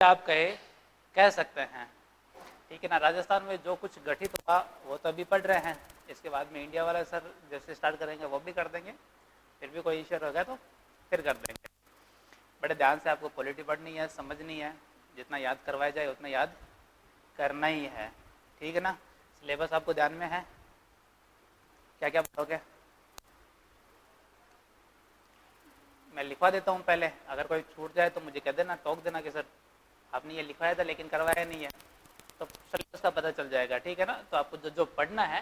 आप कह सकते हैं, ठीक है ना। राजस्थान में जो कुछ गठित हुआ वो तो अभी पढ़ रहे हैं, इसके बाद में इंडिया वाला सर जैसे स्टार्ट करेंगे वो भी कर देंगे, फिर भी कोई इश्यू होगा तो फिर कर देंगे। बड़े ध्यान से आपको पॉलिटी पढ़नी है, समझनी है, जितना याद करवाया जाए उतना याद करना ही है, ठीक है ना। सिलेबस आपको ध्यान में है, क्या क्या पढ़ोगे मैं लिखवा देता हूँ पहले, अगर कोई छूट जाए तो मुझे कह देना, टोक देना कि सर आपने ये लिखवाया था लेकिन करवाया नहीं है, तो सिलेबस का पता चल जाएगा, ठीक है ना। तो आपको जो जो पढ़ना है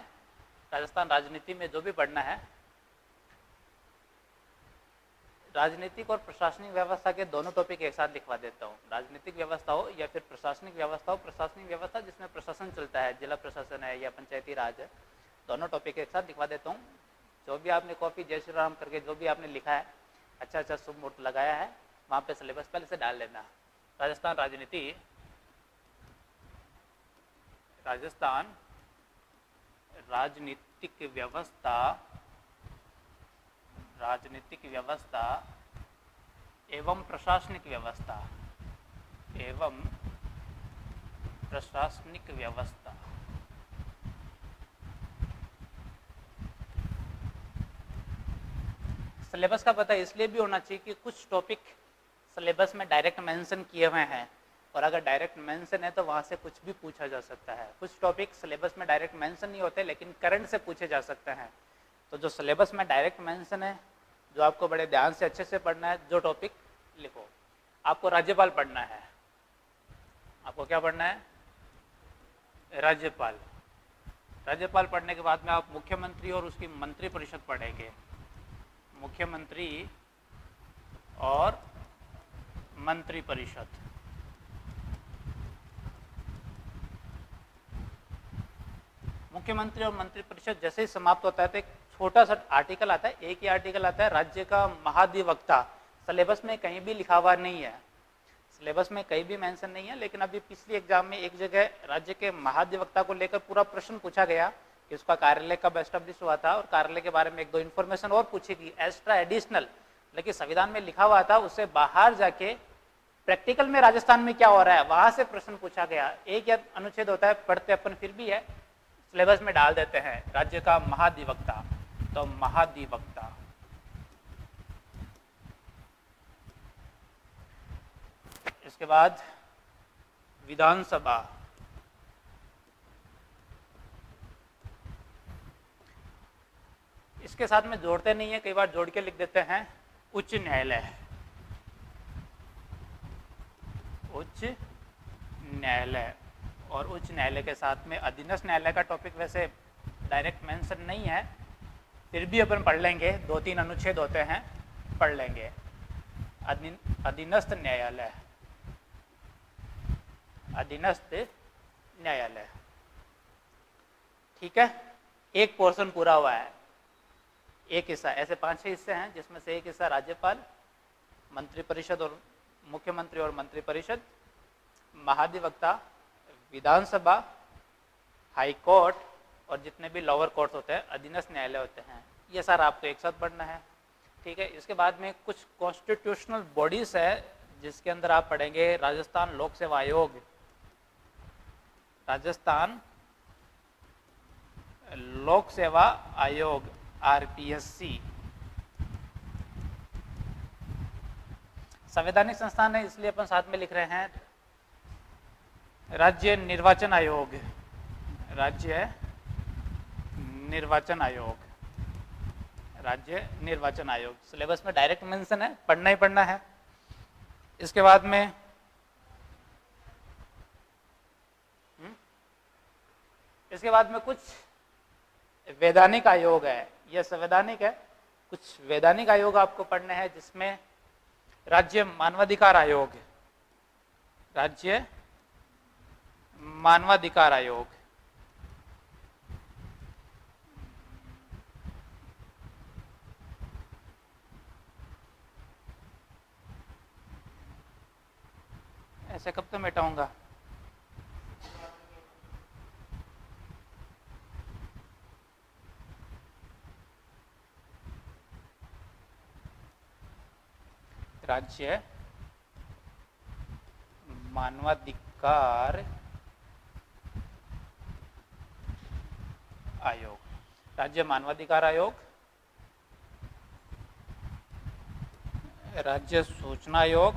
राजस्थान राजनीति में, जो भी पढ़ना है, राजनीतिक और प्रशासनिक व्यवस्था के दोनों टॉपिक एक साथ लिखवा देता हूँ। राजनीतिक व्यवस्था हो या फिर प्रशासनिक व्यवस्था हो, प्रशासनिक व्यवस्था जिसमें प्रशासन चलता है, जिला प्रशासन है या पंचायती राज है, दोनों टॉपिक एक साथ लिखवा देता हूँ। जो भी आपने कॉपी जय श्री राम करके जो भी आपने लिखा है, अच्छा अच्छा शुभ मुहूर्त लगाया है, वहाँ पे सिलेबस पहले से डाल लेना। राजस्थान राजनीति, राजस्थान राजनीतिक व्यवस्था, राजनीतिक व्यवस्था एवं प्रशासनिक व्यवस्था, एवं प्रशासनिक व्यवस्था। सिलेबस का पता इसलिए भी होना चाहिए कि कुछ टॉपिक सिलेबस में डायरेक्ट मेंशन किए हुए हैं, और अगर डायरेक्ट मेंशन है तो वहाँ से कुछ भी पूछा जा सकता है। कुछ टॉपिक सिलेबस में डायरेक्ट मेंशन नहीं होते लेकिन करंट से पूछे जा सकते हैं। तो जो सिलेबस में डायरेक्ट मेंशन है, जो आपको बड़े ध्यान से अच्छे से पढ़ना है, जो टॉपिक लिखो। आपको राज्यपाल पढ़ना है, आपको क्या पढ़ना है, राज्यपाल। राज्यपाल पढ़ने के बाद में आप मुख्यमंत्री और उसकी मंत्री परिषद पढ़ेंगे, मुख्यमंत्री और मंत्री परिषद। मुख्यमंत्री और मंत्री परिषद जैसे ही समाप्त होता है तो एक छोटा सा आर्टिकल आता है, एक ही आर्टिकल आता है, राज्य का महाधिवक्ता। सिलेबस में कहीं भी लिखा हुआ नहीं है, सिलेबस में कहीं भी मेंशन नहीं है, लेकिन अभी पिछली एग्जाम में एक जगह राज्य के महाधिवक्ता को लेकर पूरा प्रश्न पूछा गया कि उसका कार्यालय कब एस्टेब्लिश हुआ था, और कार्यालय के बारे में एक दो इन्फॉर्मेशन और पूछी गई एक्स्ट्रा एडिशनल, लेकिन संविधान में लिखा हुआ था, उससे बाहर जाके प्रैक्टिकल में राजस्थान में क्या हो रहा है वहां से प्रश्न पूछा गया। एक या अनुच्छेद होता है, पढ़ते अपन फिर भी है, सिलेबस में डाल देते हैं, राज्य का महाधिवक्ता। तो महाधिवक्ता, इसके बाद विधानसभा, इसके साथ में जोड़ते नहीं है, कई बार जोड़ के लिख देते हैं उच्च न्यायालय, उच्च न्यायालय। और उच्च न्यायालय के साथ में अधीनस्थ न्यायालय का टॉपिक वैसे डायरेक्ट मेंशन नहीं है, फिर भी अपन पढ़ लेंगे, दो तीन अनुच्छेद होते हैं, पढ़ लेंगे। अधीनस्थ न्यायालय, अधीनस्थ न्यायालय, ठीक है। एक पोर्शन पूरा हुआ है, एक हिस्सा, ऐसे 5-6 हिस्से हैं जिसमें से एक हिस्सा राज्यपाल, मंत्री परिषद और मुख्यमंत्री और मंत्री परिषद, महाधिवक्ता, विधानसभा, हाई कोर्ट और जितने भी लोअर कोर्ट होते हैं, अधीनस्थ न्यायालय होते हैं, ये सारा आपको एक साथ पढ़ना है, ठीक है। इसके बाद में कुछ कॉन्स्टिट्यूशनल बॉडीज है जिसके अंदर आप पढ़ेंगे राजस्थान लोक सेवा आयोग, राजस्थान लोक सेवा आयोग आरपीएससी। संवैधानिक संस्थान है इसलिए अपन साथ में लिख रहे हैं राज्य निर्वाचन आयोग, राज्य निर्वाचन आयोग, राज्य निर्वाचन आयोग। सिलेबस में डायरेक्ट मेंशन है, पढ़ना ही पढ़ना है। इसके बाद में कुछ वैधानिक आयोग है, यह संवैधानिक है, कुछ वैधानिक आयोग आपको पढ़ने हैं जिसमें राज्य मानवाधिकार आयोग, राज्य मानवाधिकार आयोग, ऐसे कब तो मिटाऊंगा, राज्य मानवाधिकार आयोग, राज्य मानवाधिकार आयोग, राज्य सूचना आयोग,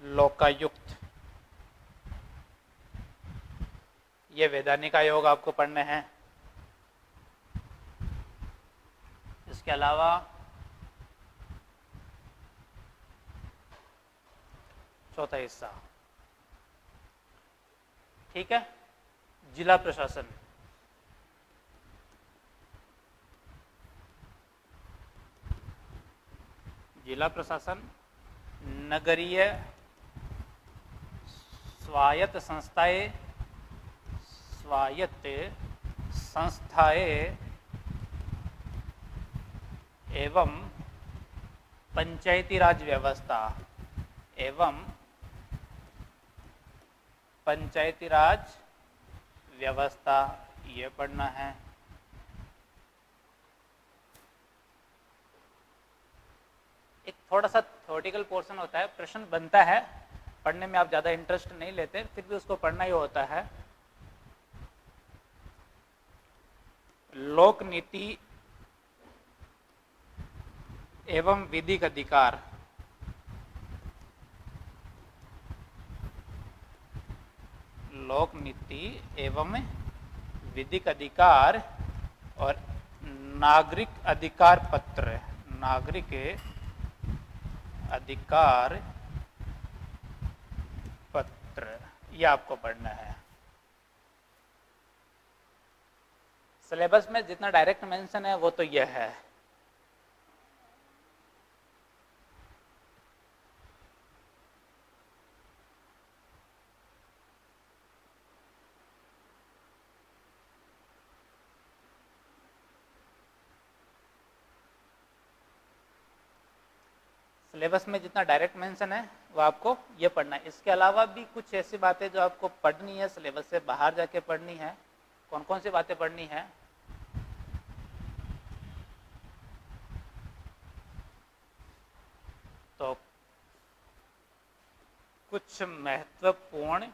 लोकायुक्त। ये वैधानिक आयोग आपको पढ़ने हैं। इसके अलावा चौथा हिस्सा, ठीक है, जिला प्रशासन। जिला प्रशासन, नगरीय स्वायत्त संस्थाएं, स्वायत्त संस्थाएं एवं पंचायती राज व्यवस्था, एवं पंचायती राज व्यवस्था, ये पढ़ना है। एक थोड़ा सा थ्योरेटिकल पोर्शन होता है, प्रश्न बनता है, पढ़ने में आप ज़्यादा इंटरेस्ट नहीं लेते, फिर भी उसको पढ़ना ही होता है। लोक नीति एवं विधिक अधिकार, लोक नीति एवं विधिक अधिकार और नागरिक अधिकार पत्र, नागरिक अधिकार पत्र, ये आपको पढ़ना है। सिलेबस में जितना डायरेक्ट मेंशन है वो तो यह है। सिलेबस में जितना डायरेक्ट मेंशन है वो आपको ये पढ़ना है। इसके अलावा भी कुछ ऐसी बातें जो आपको पढ़नी है, सिलेबस से बाहर जाके पढ़नी है। कौन कौन सी बातें पढ़नी है? तो कुछ महत्वपूर्ण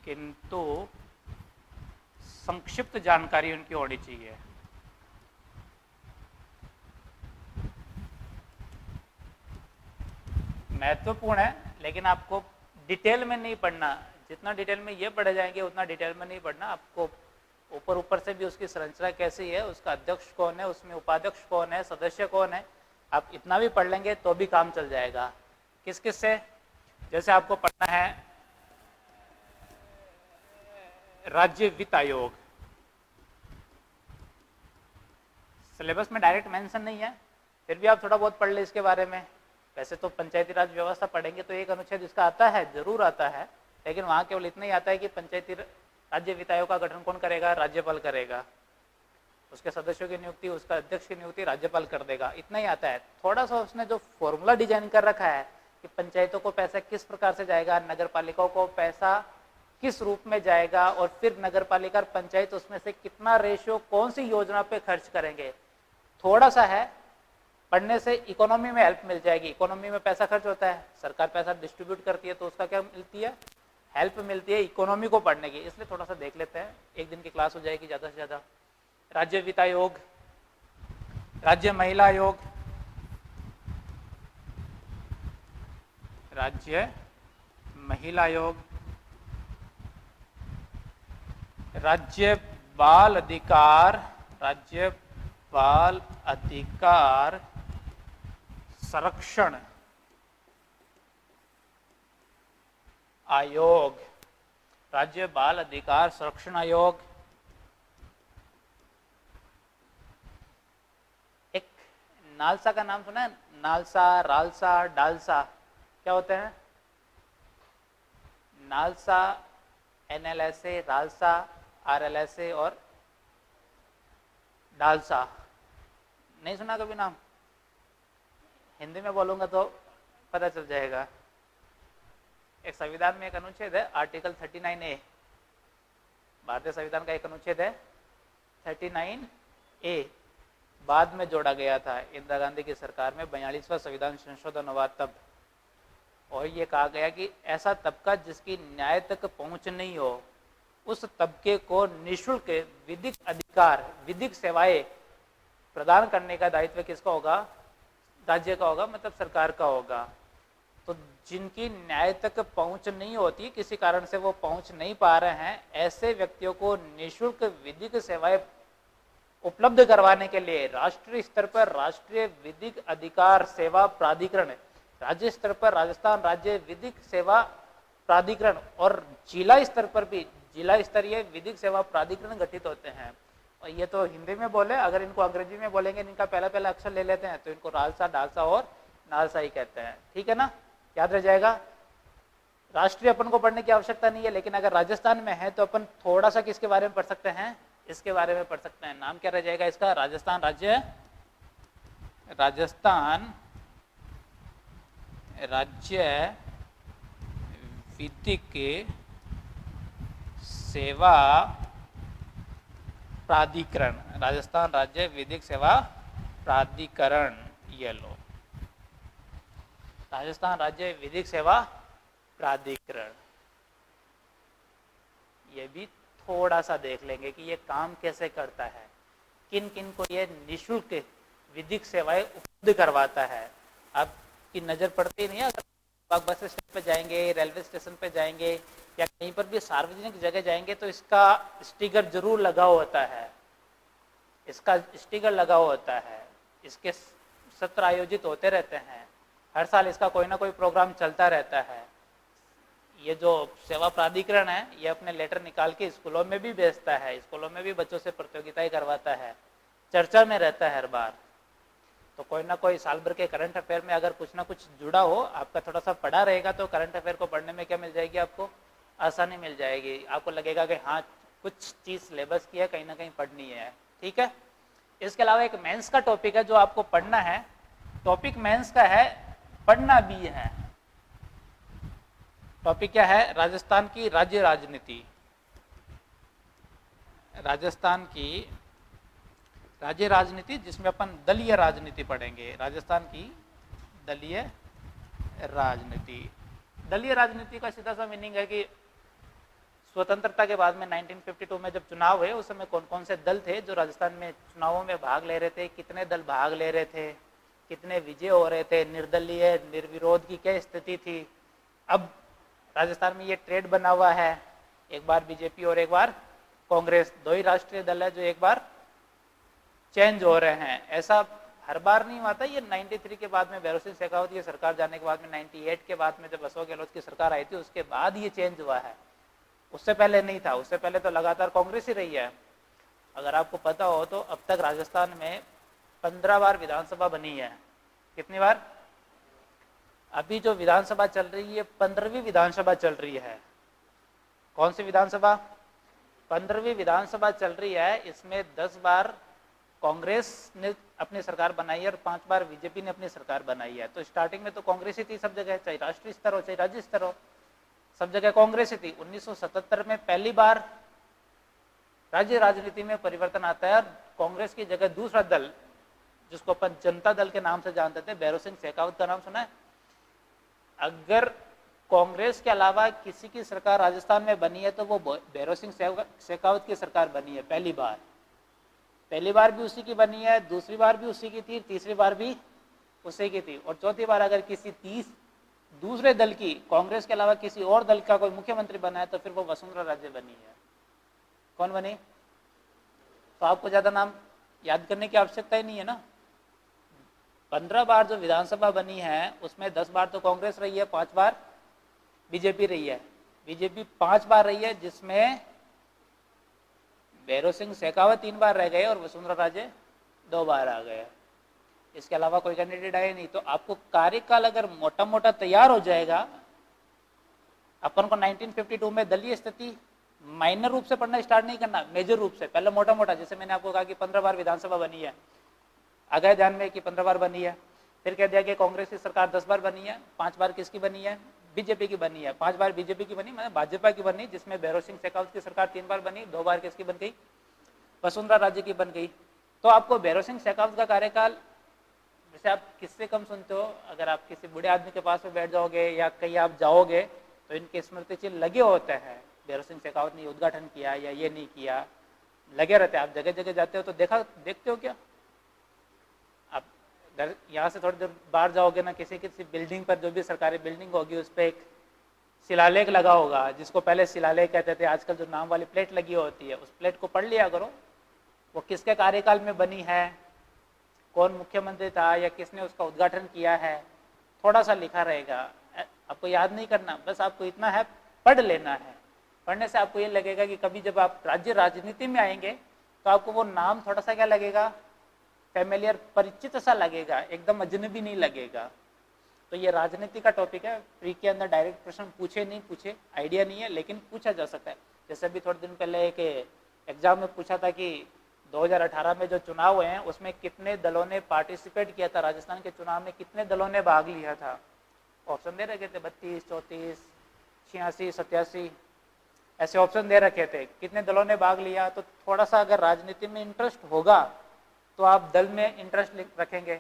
किंतु संक्षिप्त जानकारी उनकी होनी चाहिए। महत्वपूर्ण है लेकिन आपको डिटेल में नहीं पढ़ना। जितना डिटेल में ये पढ़े जाएंगे उतना डिटेल में नहीं पढ़ना। आपको ऊपर ऊपर से भी उसकी संरचना कैसी है, उसका अध्यक्ष कौन है, उसमें उपाध्यक्ष कौन है, सदस्य कौन है, आप इतना भी पढ़ लेंगे तो भी काम चल जाएगा। किस किस से? जैसे आपको पढ़ना है राज्य वित्त आयोग। सिलेबस में डायरेक्ट मेंशन नहीं है, फिर भी आप थोड़ा बहुत पढ़ ले इसके बारे में। वैसे तो पंचायती राज व्यवस्था पढ़ेंगे तो एक अनुच्छेद इसका आता है, जरूर आता है, लेकिन वहां केवल इतना ही आता है कि पंचायती राज्य वित्त आयोग का गठन कौन करेगा? राज्यपाल करेगा। उसके सदस्यों की नियुक्ति, उसका अध्यक्ष की नियुक्ति राज्यपाल कर देगा, इतना ही आता है। थोड़ा सा उसने जो फॉर्मूला डिजाइन कर रखा है कि पंचायतों को पैसा किस प्रकार से जाएगा, नगर पालिकाओं को पैसा किस रूप में जाएगा, और फिर नगर पालिका और पंचायत उसमें से कितना रेशियो कौन सी योजना पे खर्च करेंगे, थोड़ा सा है। पढ़ने से इकोनॉमी में हेल्प मिल जाएगी। इकोनॉमी में पैसा खर्च होता है, सरकार पैसा डिस्ट्रीब्यूट करती है, तो उसका क्या मिलती है? हेल्प मिलती है इकोनॉमी को पढ़ने की। इसलिए थोड़ा सा देख लेते हैं, एक दिन की क्लास हो जाएगी ज़्यादा से ज़्यादा। राज्य वित्त आयोग, राज्य महिला आयोग, राज्य महिला आयोग, राज्य बाल अधिकार, राज्य बाल अधिकार संरक्षण आयोग, राज्य बाल अधिकार संरक्षण आयोग। एक नालसा का नाम सुना है? नालसा, रालसा, डालसा, क्या होते हैं? नालसा NLSA, रालसा RLSA और डालसा। नहीं सुना कभी नाम? हिंदी में बोलूंगा तो पता चल जाएगा। एक संविधान में एक अनुच्छेद है आर्टिकल 39A, भारतीय संविधान का एक अनुच्छेद है 39A, बाद में जोड़ा गया था इंदिरा गांधी की सरकार में 42वां संविधान संशोधन हुआ तब, और ये कहा गया कि ऐसा तबका जिसकी न्याय तक पहुंच नहीं हो, उस तबके को निःशुल्क विधिक अधिकार, विधिक सेवाएं प्रदान करने का दायित्व किसका होगा? राज्य का होगा, मतलब सरकार का होगा। तो जिनकी न्याय तक पहुंच नहीं होती, किसी कारण से वो पहुंच नहीं पा रहे हैं, ऐसे व्यक्तियों को निःशुल्क विधिक सेवाएं उपलब्ध करवाने के लिए राष्ट्रीय स्तर पर राष्ट्रीय विधिक अधिकार सेवा प्राधिकरण, राज्य स्तर पर राजस्थान राज्य विधिक सेवा प्राधिकरण और जिला स्तर पर भी जिला स्तरीय विधिक सेवा प्राधिकरण गठित होते हैं। और ये तो हिंदी में बोले, अगर इनको अंग्रेजी में बोलेंगे, इनका पहला पहला अक्षर ले लेते हैं तो इनको रालसा, डालसा और नालसा ही कहते हैं। ठीक है ना, याद रह जाएगा। राष्ट्रीय अपन को पढ़ने की आवश्यकता नहीं है, लेकिन अगर राजस्थान में है तो अपन थोड़ा सा किसके बारे में पढ़ सकते हैं? इसके बारे में पढ़ सकते हैं। नाम क्या रह जाएगा इसका? राजस्थान राज्य, राजस्थान राज्य विधिक सेवा प्राधिकरण, राजस्थान राज्य विधिक सेवा प्राधिकरण, ये लो, राजस्थान राज्य विधिक सेवा प्राधिकरण। ये भी थोड़ा सा देख लेंगे कि ये काम कैसे करता है, किन किन को ये निःशुल्क विधिक सेवाएं उपलब्ध करवाता है। आपकी नजर पड़ती नहीं है, अगर आप बस स्टैंड पे जाएंगे, रेलवे स्टेशन पे जाएंगे या कहीं पर भी सार्वजनिक जगह जाएंगे तो इसका स्टिकर जरूर लगा होता है, इसका स्टिकर लगा होता है। इसके सत्र आयोजित होते रहते हैं, हर साल इसका कोई ना कोई प्रोग्राम चलता रहता है। ये जो सेवा प्राधिकरण है, ये अपने लेटर निकाल के स्कूलों में भी भेजता है, स्कूलों में भी बच्चों से प्रतियोगिताएं करवाता है, चर्चा में रहता है हर बार। तो कोई ना कोई साल भर के करंट अफेयर में अगर कुछ ना कुछ जुड़ा हो, आपका थोड़ा सा पढ़ा रहेगा तो करंट अफेयर को पढ़ने में क्या मिल जाएगी? आपको आसानी मिल जाएगी। आपको लगेगा कि हाँ, कुछ चीज सिलेबस की है, कहीं ना कहीं पढ़नी है। ठीक है। इसके अलावा एक मेंस का टॉपिक है जो आपको पढ़ना है। टॉपिक मेंस का है, पढ़ना भी है। टॉपिक क्या है? राजस्थान की राज्य राजनीति, राजस्थान की राज्य राजनीति, जिसमें अपन दलीय राजनीति पढ़ेंगे। राजस्थान की दलीय राजनीति। दलीय राजनीति का सीधा सा मीनिंग है कि स्वतंत्रता के बाद में 1952 में जब चुनाव हुए, उस समय कौन कौन से दल थे जो राजस्थान में चुनावों में भाग ले रहे थे, कितने दल भाग ले रहे थे, कितने विजय हो रहे थे, निर्दलीय निर्विरोध की क्या स्थिति थी। अब राजस्थान में ये ट्रेड बना हुआ है, एक बार बीजेपी और एक बार कांग्रेस, दो ही राष्ट्रीय दल है जो एक बार चेंज हो रहे हैं। ऐसा हर बार नहीं हुआ था। ये 93 के बाद में भैरों सिंह शेखावत की सरकार जाने के बाद में, 98 के बाद में जब अशोक गहलोत की सरकार आई थी, उसके बाद ये चेंज हुआ है। उससे पहले नहीं था, उससे पहले तो लगातार कांग्रेस ही रही है। अगर आपको पता हो तो अब तक राजस्थान में 15 बार विधानसभा बनी है। कितनी बार? अभी जो विधानसभा चल रही है 15वीं विधानसभा चल रही है। कौन सी विधानसभा? 15वीं विधानसभा चल रही है। इसमें 10 बार कांग्रेस ने अपनी सरकार बनाई है और 5 बार बीजेपी ने अपनी सरकार बनाई है। तो स्टार्टिंग में तो कांग्रेस ही थी सब जगह, चाहे राष्ट्रीय स्तर हो चाहे राज्य स्तर हो, सब जगह कांग्रेस ही थी। 1977 में पहली बार राज्य राजनीति में परिवर्तन आता है और कांग्रेस की जगह दूसरा दल, जिसको अपन जनता दल के नाम से जानते थे, भैरों सिंह शेखावत का नाम सुना है? अगर कांग्रेस के अलावा किसी की सरकार राजस्थान में बनी है तो वो भैरों सिंह शेखावत की सरकार बनी है पहली बार। पहली बार भी उसी की बनी है, दूसरी बार भी उसी की थी, तीसरी बार भी उसी की थी, और चौथी बार अगर किसी दूसरे दल की, कांग्रेस के अलावा किसी और दल का कोई मुख्यमंत्री बना है तो फिर वो वसुंधरा राजे बनी है। कौन बनी? तो आपको ज्यादा नाम याद करने की आवश्यकता ही नहीं है ना। 15 बार जो विधानसभा बनी है उसमें 10 बार तो कांग्रेस रही है, 5 बार बीजेपी रही है। बीजेपी 5 बार रही है, जिसमें भैरों सिंह शेखावत 3 बार रह गए और वसुंधरा राजे 2 बार आ गए। इसके अलावा कोई कैंडिडेट आए नहीं। तो आपको कार्यकाल अगर मोटा मोटा तैयार हो जाएगा, अपन को 1952 में दलीय स्थिति माइनर रूप से पढ़ना स्टार्ट नहीं करना, मेजर रूप से पहले मोटा मोटा। जैसे मैंने आपको कहा कि 15 बार विधानसभा बनी है, आ गए ध्यान में कि 15 बार बनी है। फिर कह दिया कि कांग्रेस की सरकार 10 बार बनी है, 5 बार किसकी बनी है? बीजेपी की बनी है, 5 बार बीजेपी की बनी, मतलब भाजपा की बनी, जिसमें भैरव सिंह शेखावत की सरकार 3 बार बनी, 2 बार किसकी बन गई, वसुंधरा राजे की बन गई। तो आपको भैरव सिंह शेखावत का कार्यकाल, जैसे आप किससे कम सुनते हो, अगर आप किसी बूढ़े आदमी के पास में बैठ जाओगे या कहीं आप जाओगे तो इनके स्मृति चिन्ह लगे होते हैं, भैरव सिंह शेखावत ने उद्घाटन किया या ये नहीं किया, लगे रहते हैं। आप जगह जगह जाते हो तो देखते हो क्या? आप यहाँ से थोड़ी देर बाहर जाओगे ना, किसी किसी बिल्डिंग पर, जो भी सरकारी बिल्डिंग होगी उस पर एक शिलालेख लगा होगा, जिसको पहले शिलालेख कहते थे, आजकल जो नाम वाली प्लेट लगी होती है, उस प्लेट को पढ़ लिया करो, वो किसके कार्यकाल में बनी है, कौन मुख्यमंत्री था या किसने उसका उद्घाटन किया है, थोड़ा सा लिखा रहेगा। आपको याद नहीं करना, बस आपको इतना है, पढ़ लेना है। पढ़ने से आपको ये लगेगा कि कभी जब आप राज्य राजनीति में आएंगे तो आपको वो नाम थोड़ा सा क्या लगेगा, फैमिलियर, परिचित सा लगेगा, एकदम अजनबी नहीं लगेगा। तो ये राजनीति का टॉपिक है, प्री के अंदर डायरेक्ट प्रश्न पूछे नहीं पूछे आइडिया नहीं है, लेकिन पूछा जा सकता है। जैसे अभी थोड़े दिन पहले एक एग्जाम में पूछा था कि 2018 में जो चुनाव हुए हैं उसमें कितने दलों ने पार्टिसिपेट किया था, राजस्थान के चुनाव में कितने दलों ने भाग लिया था। ऑप्शन दे रखे थे 32, 34, 86, 87, ऐसे ऑप्शन दे रखे थे, कितने दलों ने भाग लिया। तो थोड़ा सा अगर राजनीति में इंटरेस्ट होगा तो आप दल में इंटरेस्ट रखेंगे,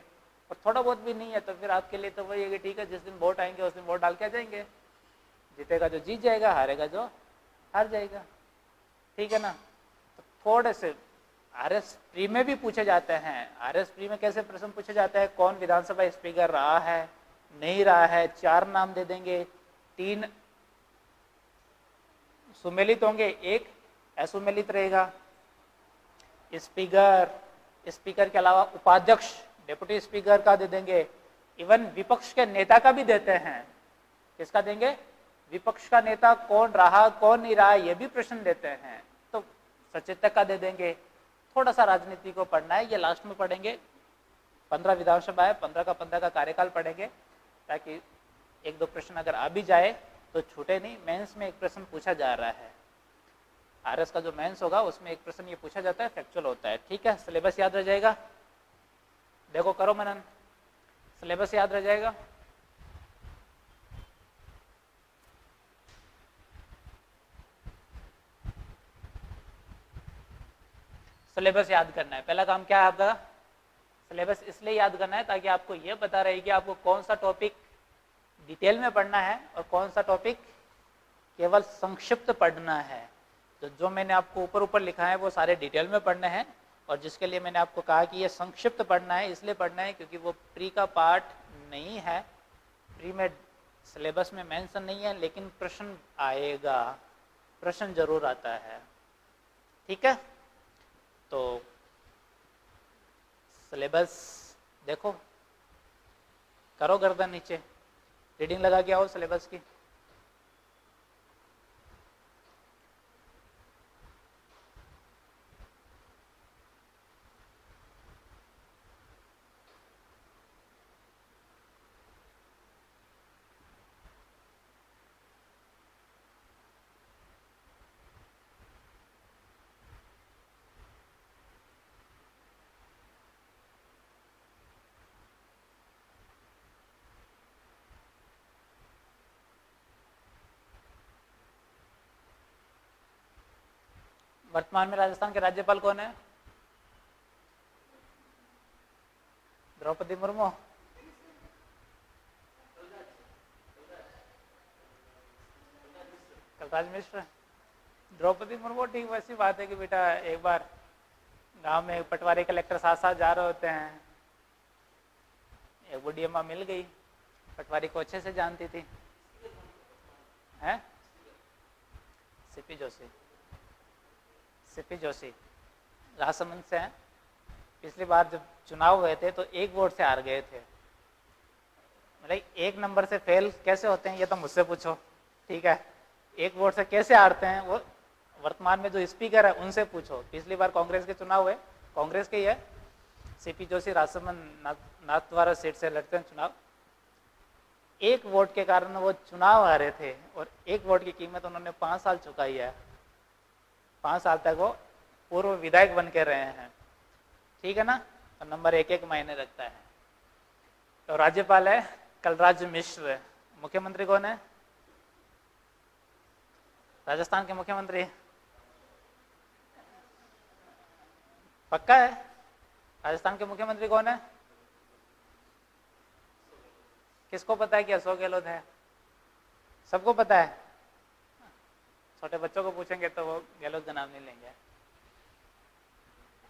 और थोड़ा बहुत भी नहीं है तो फिर आपके लिए तो वही है कि ठीक है, जिस दिन वोट आएंगे उस दिन वोट डाल के आ जाएंगे, जीतेगा जो जीत जाएगा, हारेगा जो हार जाएगा, ठीक है ना। तो थोड़े से आरएस प्री में भी पूछे जाते हैं। आरएस प्री में कैसे प्रश्न पूछे जाते हैं, कौन विधानसभा स्पीकर रहा है, नहीं रहा है, 4 नाम दे देंगे, 3 सुमेलित होंगे, 1 असुमेलित रहेगा। स्पीकर के अलावा उपाध्यक्ष, डेप्यूटी स्पीकर का दे देंगे, इवन विपक्ष के नेता का भी देते हैं। किसका देंगे, विपक्ष का नेता कौन रहा कौन नहीं रहा, ये भी प्रश्न देते हैं। तो सचेतक का दे देंगे। थोड़ा सा राजनीति को पढ़ना है, ये लास्ट में पढ़ेंगे। 15 विधानसभा है, 15 का 15 का कार्यकाल पढ़ेंगे, ताकि 1-2 प्रश्न अगर आ भी जाए तो छूटे नहीं। मेंस में एक प्रश्न पूछा जा रहा है, आरएस का जो मेंस होगा उसमें एक प्रश्न ये पूछा जाता है, फैक्चुअल होता है, ठीक है। सिलेबस याद रह जाएगा, देखो करो मनन, सिलेबस याद रह जाएगा। सिलेबस याद करना है, पहला काम क्या है आपका, सिलेबस इसलिए याद करना है ताकि आपको यह पता रहे कि आपको कौन सा टॉपिक डिटेल में पढ़ना है और कौन सा टॉपिक केवल संक्षिप्त पढ़ना है। तो जो मैंने आपको ऊपर ऊपर लिखा है वो सारे डिटेल में पढ़ने हैं, और जिसके लिए मैंने आपको कहा कि ये संक्षिप्त पढ़ना है, इसलिए पढ़ना है क्योंकि वो प्री का पार्ट नहीं है। प्री में सिलेबस में मेंशन नहीं है, लेकिन प्रश्न आएगा, प्रश्न जरूर आता है, ठीक है। तो सिलेबस देखो, करो गर्दन नीचे, रीडिंग लगा के आओ सिलेबस की। वर्तमान में राजस्थान के राज्यपाल कौन है, द्रौपदी मुर्मू, कलराज मिश्र, द्रौपदी मुर्मू, ठीक। वैसी बात है कि बेटा एक बार गांव में पटवारी कलेक्टर साथ साथ जा रहे होते हैं, एक बुढ़ी अम्मा मिल गई, पटवारी को अच्छे से जानती थी, हैं, सीपी जोशी, सीपी जोशी राजसमंद से हैं। पिछली बार जब चुनाव हुए थे तो 1 वोट से हार गए थे, मतलब 1 नंबर से फेल कैसे होते हैं ये तो मुझसे पूछो, ठीक है। 1 वोट से कैसे हारते हैं वो वर्तमान में जो स्पीकर है उनसे पूछो। पिछली बार कांग्रेस के चुनाव हुए, कांग्रेस के ही है, सीपी जोशी राजसमंद नाथद्वारा सीट से लड़ते हैं चुनाव। 1 वोट के कारण वो चुनाव हारे थे, और 1 वोट की कीमत उन्होंने 5 साल चुकाई है। 5 साल तक वो पूर्व विधायक बन के रहे हैं, ठीक है ना। तो नंबर 1 मायने रखता है। तो राज्यपाल है कलराज मिश्र, मुख्यमंत्री कौन है, राजस्थान के मुख्यमंत्री पक्का है? राजस्थान के मुख्यमंत्री कौन है? किसको पता है कि अशोक गहलोत है? सबको पता है? छोटे बच्चों को पूछेंगे तो वो गहलोत का नाम नहीं लेंगे।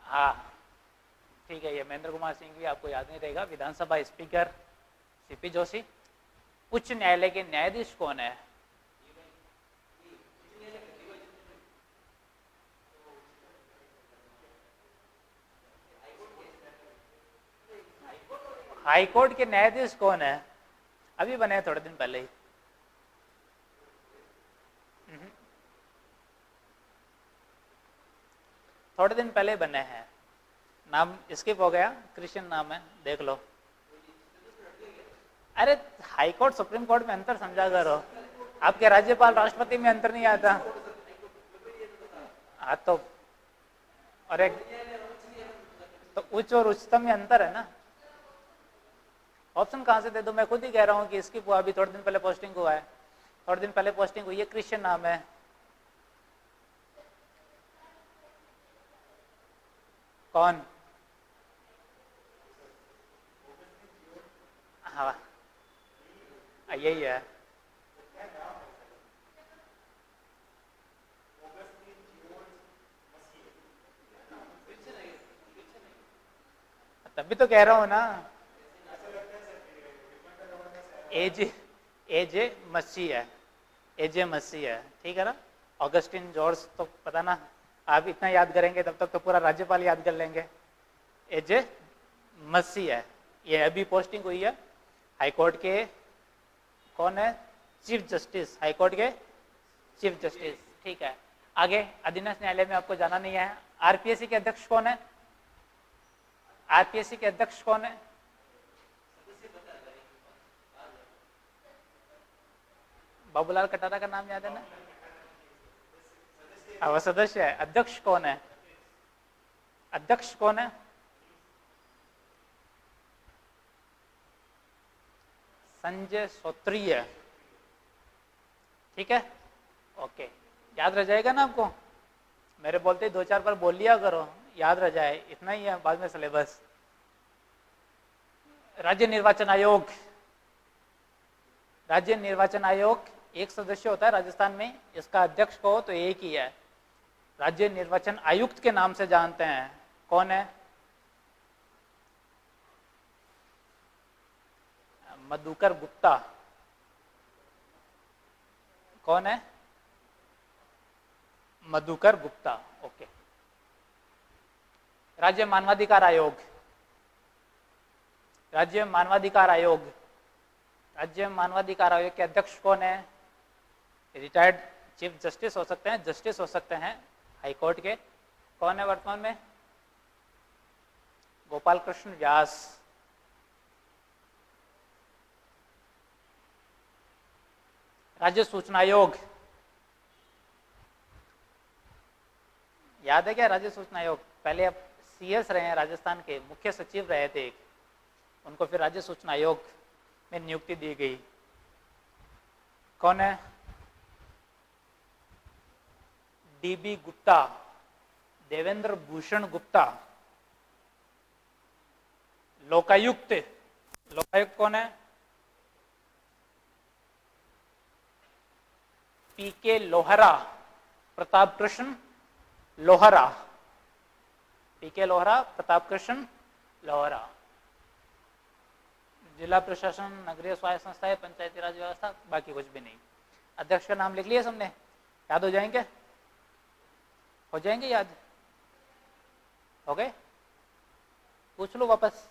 हाँ ठीक है, ये महेंद्र कुमार सिंह भी आपको याद नहीं रहेगा। विधानसभा स्पीकर सीपी जोशी। उच्च न्यायालय के न्यायाधीश कौन है? हाई कोर्ट के न्यायाधीश कौन है? अभी बने हैं थोड़े दिन पहले ही। थोड़े दिन पहले बने हैं, नाम स्किप हो गया, क्रिश्चियन नाम है, देख लो। अरे हाई कोर्ट सुप्रीम कोर्ट में अंतर समझा करो। आपके राज्यपाल राष्ट्रपति में अंतर नहीं आता। हाँ तो और एक तो उच्च और उच्चतम में अंतर है ना। ऑप्शन कहाँ से दे दो? मैं खुद ही कह रहा हूँ कि स्किप हुआ, अभी थोड़े दिन पहले पोस्टिंग हुआ है, थोड़े दिन पहले पोस्टिंग हुई है, क्रिश्चियन नाम है। कौन? हाँ यही है। तभी तो कह रहा हूँ ना, एजे मसीह है, एजे मसीह है, ठीक है ना। ऑगस्टिन जॉर्ज तो पता ना, आप इतना याद करेंगे तब तक तो पूरा राज्यपाल याद कर लेंगे। एजे मसीह है, ये अभी पोस्टिंग हुई है हाईकोर्ट के। कौन है? चीफ जस्टिस, हाईकोर्ट के चीफ जस्टिस, ठीक है। आगे अधीनस्थ न्यायालय में आपको जाना नहीं है। आरपीएससी के अध्यक्ष कौन है? आरपीएससी के अध्यक्ष कौन है? बाबूलाल कटारा का नाम याद है ना? वह सदस्य है। अध्यक्ष कौन है? अध्यक्ष कौन है? संजय श्रोत्रिय, ठीक है, ओके। याद रह जाएगा ना आपको? मेरे बोलते ही 2-4 बार बोल लिया करो, याद रह जाए, इतना ही है बाद में सिलेबस। राज्य निर्वाचन आयोग, राज्य निर्वाचन आयोग एक सदस्य होता है राजस्थान में, इसका अध्यक्ष कहो तो एक ही है। राज्य निर्वाचन आयुक्त के नाम से जानते हैं, कौन है? मधुकर गुप्ता। कौन है? मधुकर गुप्ता, ओके। राज्य मानवाधिकार आयोग, राज्य मानवाधिकार आयोग, राज्य मानवाधिकार आयोग के अध्यक्ष कौन है? रिटायर्ड चीफ जस्टिस हो सकते हैं, जस्टिस हो सकते हैं हाईकोर्ट के। कौन है वर्तमान में? गोपाल कृष्ण व्यास। राज्य सूचना आयोग, याद है क्या? राज्य सूचना आयोग पहले अब सीएस रहे हैं, राजस्थान के मुख्य सचिव रहे थे, उनको फिर राज्य सूचना आयोग में नियुक्ति दी गई। कौन है? डीबी गुप्ता, देवेंद्र भूषण गुप्ता। लोकायुक्त, लोकायुक्त कौन है? पीके लोहरा, प्रताप कृष्ण लोहरा, पीके लोहरा, प्रताप कृष्ण लोहरा। जिला प्रशासन, नगरीय स्वायत्त संस्थाएं, पंचायती राज व्यवस्था, बाकी कुछ भी नहीं। अध्यक्ष का नाम लिख लिया सबने? याद हो जाएंगे? हो जाएंगे याद? हो गए? पूछ लो वापस।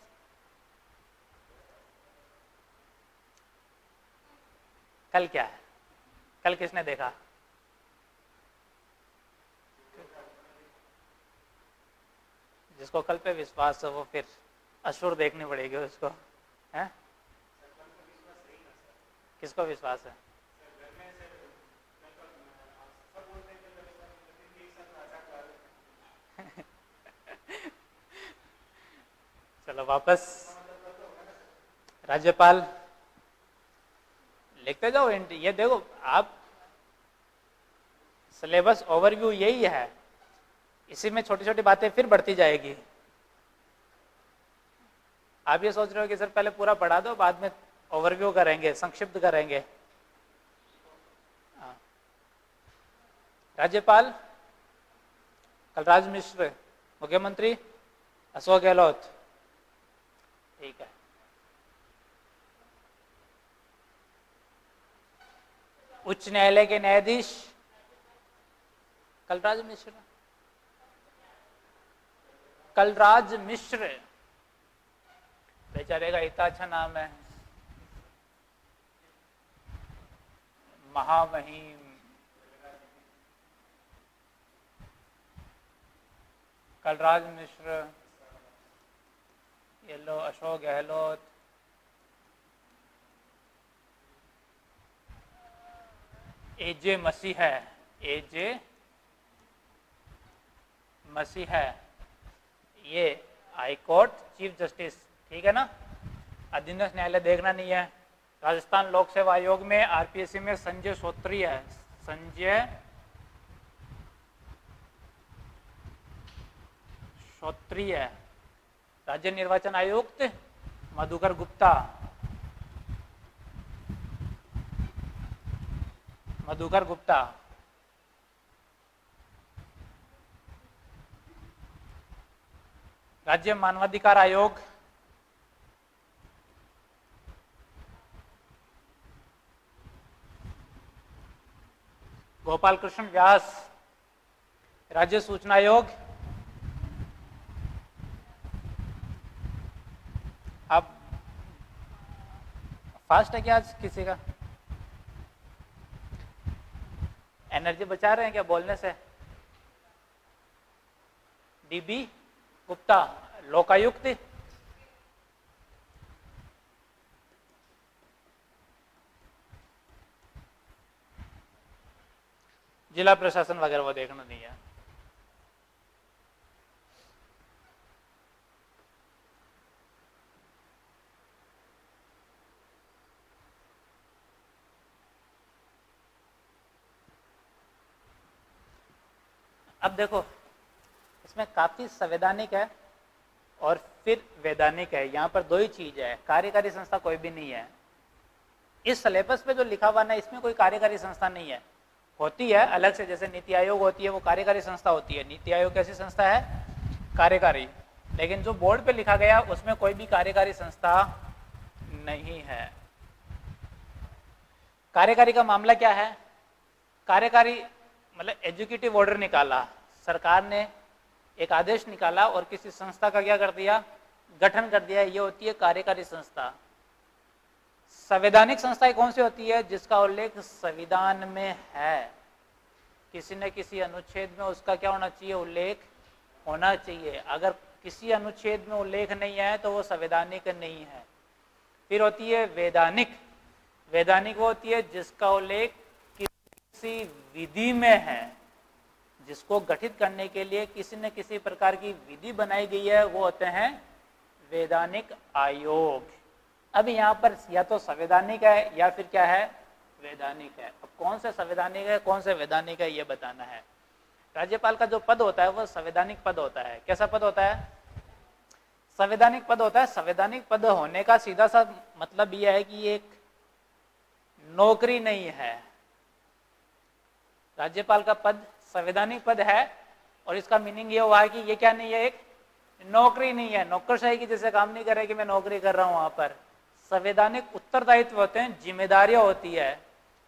कल क्या है? कल किसने देखा? जिसको कल पे विश्वास है वो फिर असुर देखनी पड़ेगी उसको, है? किसको विश्वास है? चलो वापस, राज्यपाल लिखते जाओ। ये देखो आप सिलेबस ओवरव्यू यही है, इसी में छोटी छोटी बातें फिर बढ़ती जाएगी। आप ये सोच रहे हो कि सर पहले पूरा पढ़ा दो, बाद में ओवरव्यू करेंगे, संक्षिप्त करेंगे। राज्यपाल कलराज मिश्र, मुख्यमंत्री अशोक गहलोत। ठीक है। उच्च न्यायालय के न्यायाधीश कलराज मिश्र। कलराज मिश्र, बेचारे का इतना अच्छा नाम है, महामहिम। कलराज मिश्र, ये लो अशोक गहलोत, एजे मसीह है, एजे मसीह है, ये हाई कोर्ट चीफ जस्टिस। ठीक है ना, अधीनस्थ न्यायालय देखना नहीं है। राजस्थान लोक सेवा आयोग में आरपीएससी में संजय श्रोत्री है, संजय श्रोत्री है। राज्य निर्वाचन आयुक्त मधुकर गुप्ता, मधुकर गुप्ता। राज्य मानवाधिकार आयोग गोपाल कृष्ण व्यास। राज्य सूचना आयोग, अब फास्ट है क्या आज किसी का? एनर्जी बचा रहे हैं क्या बोलने से? डीबी गुप्ता, लोकायुक्त। जिला प्रशासन वगैरह वो देखना नहीं है। अब देखो, इसमें काफी संवैधानिक है और फिर वैधानिक है। यहाँ पर दो ही चीज है, कार्यकारी संस्था कोई भी नहीं है। इस सिलेबस पे जो लिखा हुआ ना, इसमें कोई कार्यकारी संस्था नहीं है। होती है अलग से, जैसे नीति आयोग होती है, वो कार्यकारी संस्था होती है। नीति आयोग कैसी संस्था है? कार्यकारी। लेकिन जो बोर्ड पे लिखा गया उसमें कोई भी कार्यकारी संस्था नहीं है। कार्यकारी का मामला क्या है? कार्यकारी मतलब एग्जीक्यूटिव ऑर्डर निकाला, सरकार ने एक आदेश निकाला और किसी संस्था का क्या कर दिया? गठन कर दिया। ये होती है कार्यकारी संस्था। संवैधानिक संस्थाएं कौन सी होती है? जिसका उल्लेख संविधान में है, किसी न किसी अनुच्छेद में उसका क्या होना चाहिए? उल्लेख होना चाहिए। अगर किसी अनुच्छेद में उल्लेख नहीं है तो वो संवैधानिक नहीं है। फिर होती है वैधानिक। वैधानिक वो होती है जिसका उल्लेख किसी विधि में है, जिसको गठित करने के लिए किसी न किसी प्रकार की विधि बनाई गई है, वो होते हैं वैधानिक आयोग। अब यहाँ पर या तो संवैधानिक है या फिर क्या है? वैधानिक है। अब कौन से संवैधानिक है कौन से वैधानिक है ये बताना है। राज्यपाल का जो पद होता है वो संवैधानिक पद होता है। कैसा पद होता है? संवैधानिक पद होता है। संवैधानिक पद होने का सीधा सा मतलब यह है कि ये एक नौकरी नहीं है। राज्यपाल का पद संवैधानिक पद है और इसका मीनिंग ये हुआ है कि ये क्या नहीं है? एक नौकरी नहीं है। नौकरशाही की जैसे काम नहीं करे कि मैं नौकरी कर रहा हूं। वहां पर संवैधानिक उत्तरदायित्व होते हैं, जिम्मेदारियां होती है,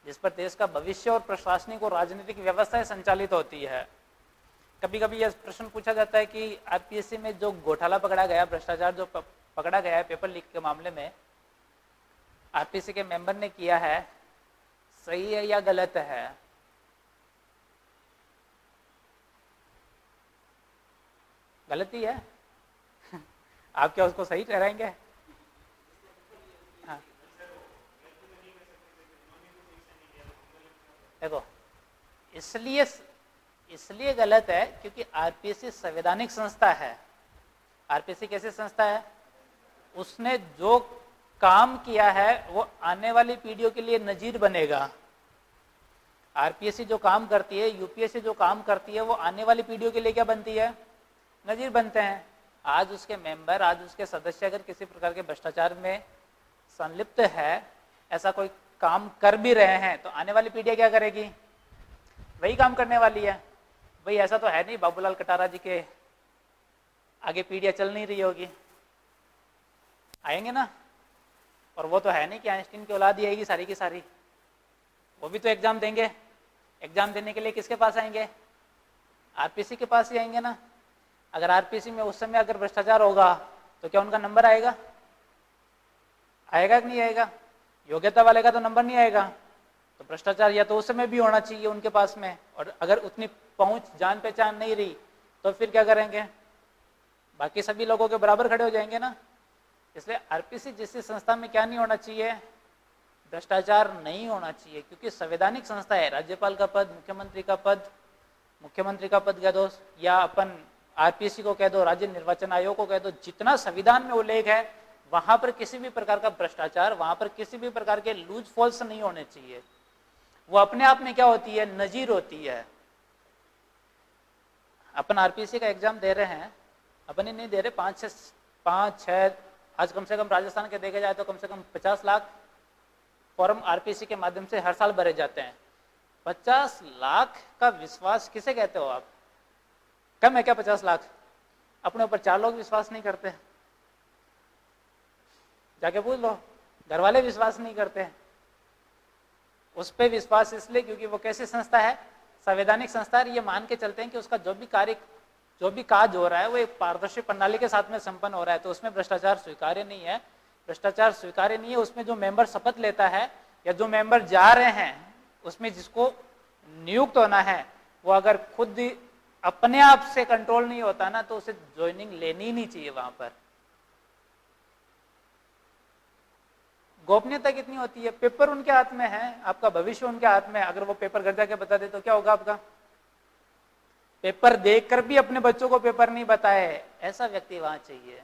जिस पर देश का भविष्य और प्रशासनिक और राजनीतिक व्यवस्थाएं संचालित होती है। कभी कभी यह प्रश्न पूछा जाता है कि आरपीएससी में जो घोटाला पकड़ा गया, भ्रष्टाचार जो पकड़ा गया है पेपर लीक के मामले में, आरपीएससी के मेंबर ने किया है, सही है या गलत है? गलती है। आप क्या उसको सही ठहराएंगे? हाँ। देखो, इसलिए गलत है क्योंकि आरपीएससी संवैधानिक संस्था है। आरपीएससी कैसी संस्था है? उसने जो काम किया है वो आने वाली पीढ़ियों के लिए नजीर बनेगा। आरपीएससी जो काम करती है, यूपीएससी जो काम करती है, वो आने वाली पीढ़ियों के लिए क्या बनती है? नजीर बनते हैं। आज उसके मेंबर, आज उसके सदस्य अगर किसी प्रकार के भ्रष्टाचार में संलिप्त है, ऐसा कोई काम कर भी रहे हैं, तो आने वाली पीढ़ियां क्या करेगी? वही काम करने वाली है। भाई ऐसा तो है नहीं बाबूलाल कटारा जी के आगे पीढ़ियां चल नहीं रही होगी, आएंगे ना। और वो तो है नहीं कि आइंस्टीन की औलाद ही आएगी सारी की सारी, वो भी तो एग्जाम देंगे। एग्जाम देने के लिए किसके पास आएंगे? आरपीसी के पास ही आएंगे ना। अगर आरपीसी में उस समय अगर भ्रष्टाचार होगा तो क्या उनका नंबर आएगा? आएगा कि नहीं आएगा? योग्यता वाले का तो नंबर नहीं आएगा। तो भ्रष्टाचार या तो उस समय भी होना चाहिए उनके पास में, और अगर उतनी पहुंच जान पहचान नहीं रही तो फिर क्या करेंगे? बाकी सभी लोगों के बराबर खड़े हो जाएंगे ना। इसलिए आरपीसी जैसी संस्था में क्या नहीं होना चाहिए? भ्रष्टाचार नहीं होना चाहिए, क्योंकि संवैधानिक संस्था है। राज्यपाल का पद, मुख्यमंत्री का पद कह दो, या अपन आरपीसी को कह दो, राज्य निर्वाचन आयोग को कह दो, जितना संविधान में उल्लेख है वहां पर किसी भी प्रकार का भ्रष्टाचार, वहां पर किसी भी प्रकार के लूज फॉल्स नहीं होने चाहिए। वो अपने आप में क्या होती है? नजीर होती है। अपन आरपीसी का एग्जाम दे रहे हैं, अपन ही नहीं दे रहे, 5-6 आज कम से कम राजस्थान के देखे जाए तो कम से कम 50 लाख फॉर्म आरपीसी के माध्यम से हर साल भरे जाते हैं। 50 लाख का विश्वास किसे कहते हो आप? कम है क्या 50 लाख? अपने ऊपर 4 लोग विश्वास नहीं करते, जाके पूछ लो। घर वाले विश्वास नहीं करते। उस पर विश्वास इसलिए क्योंकि वो कैसी संस्था है? संवैधानिक संस्था है। ये मान के चलते हैं कि उसका जो भी कार्य, जो भी काज हो रहा है वो एक पारदर्शी प्रणाली के साथ में संपन्न हो रहा है, तो उसमें भ्रष्टाचार स्वीकार्य नहीं है। भ्रष्टाचार स्वीकार्य नहीं है उसमें जो मेंबर शपथ लेता है या जो मेंबर जा रहे हैं, उसमें जिसको नियुक्त होना है, वो अगर खुद अपने आप से कंट्रोल नहीं होता ना, तो उसे ज्वाइनिंग लेनी ही नहीं चाहिए। वहां पर गोपनीयता कितनी होती है? पेपर उनके हाथ में है, आपका भविष्य उनके हाथ में है। अगर वो पेपर घर जाके बता दे तो क्या होगा आपका? पेपर देखकर भी अपने बच्चों को पेपर नहीं बताए, ऐसा व्यक्ति वहां चाहिए।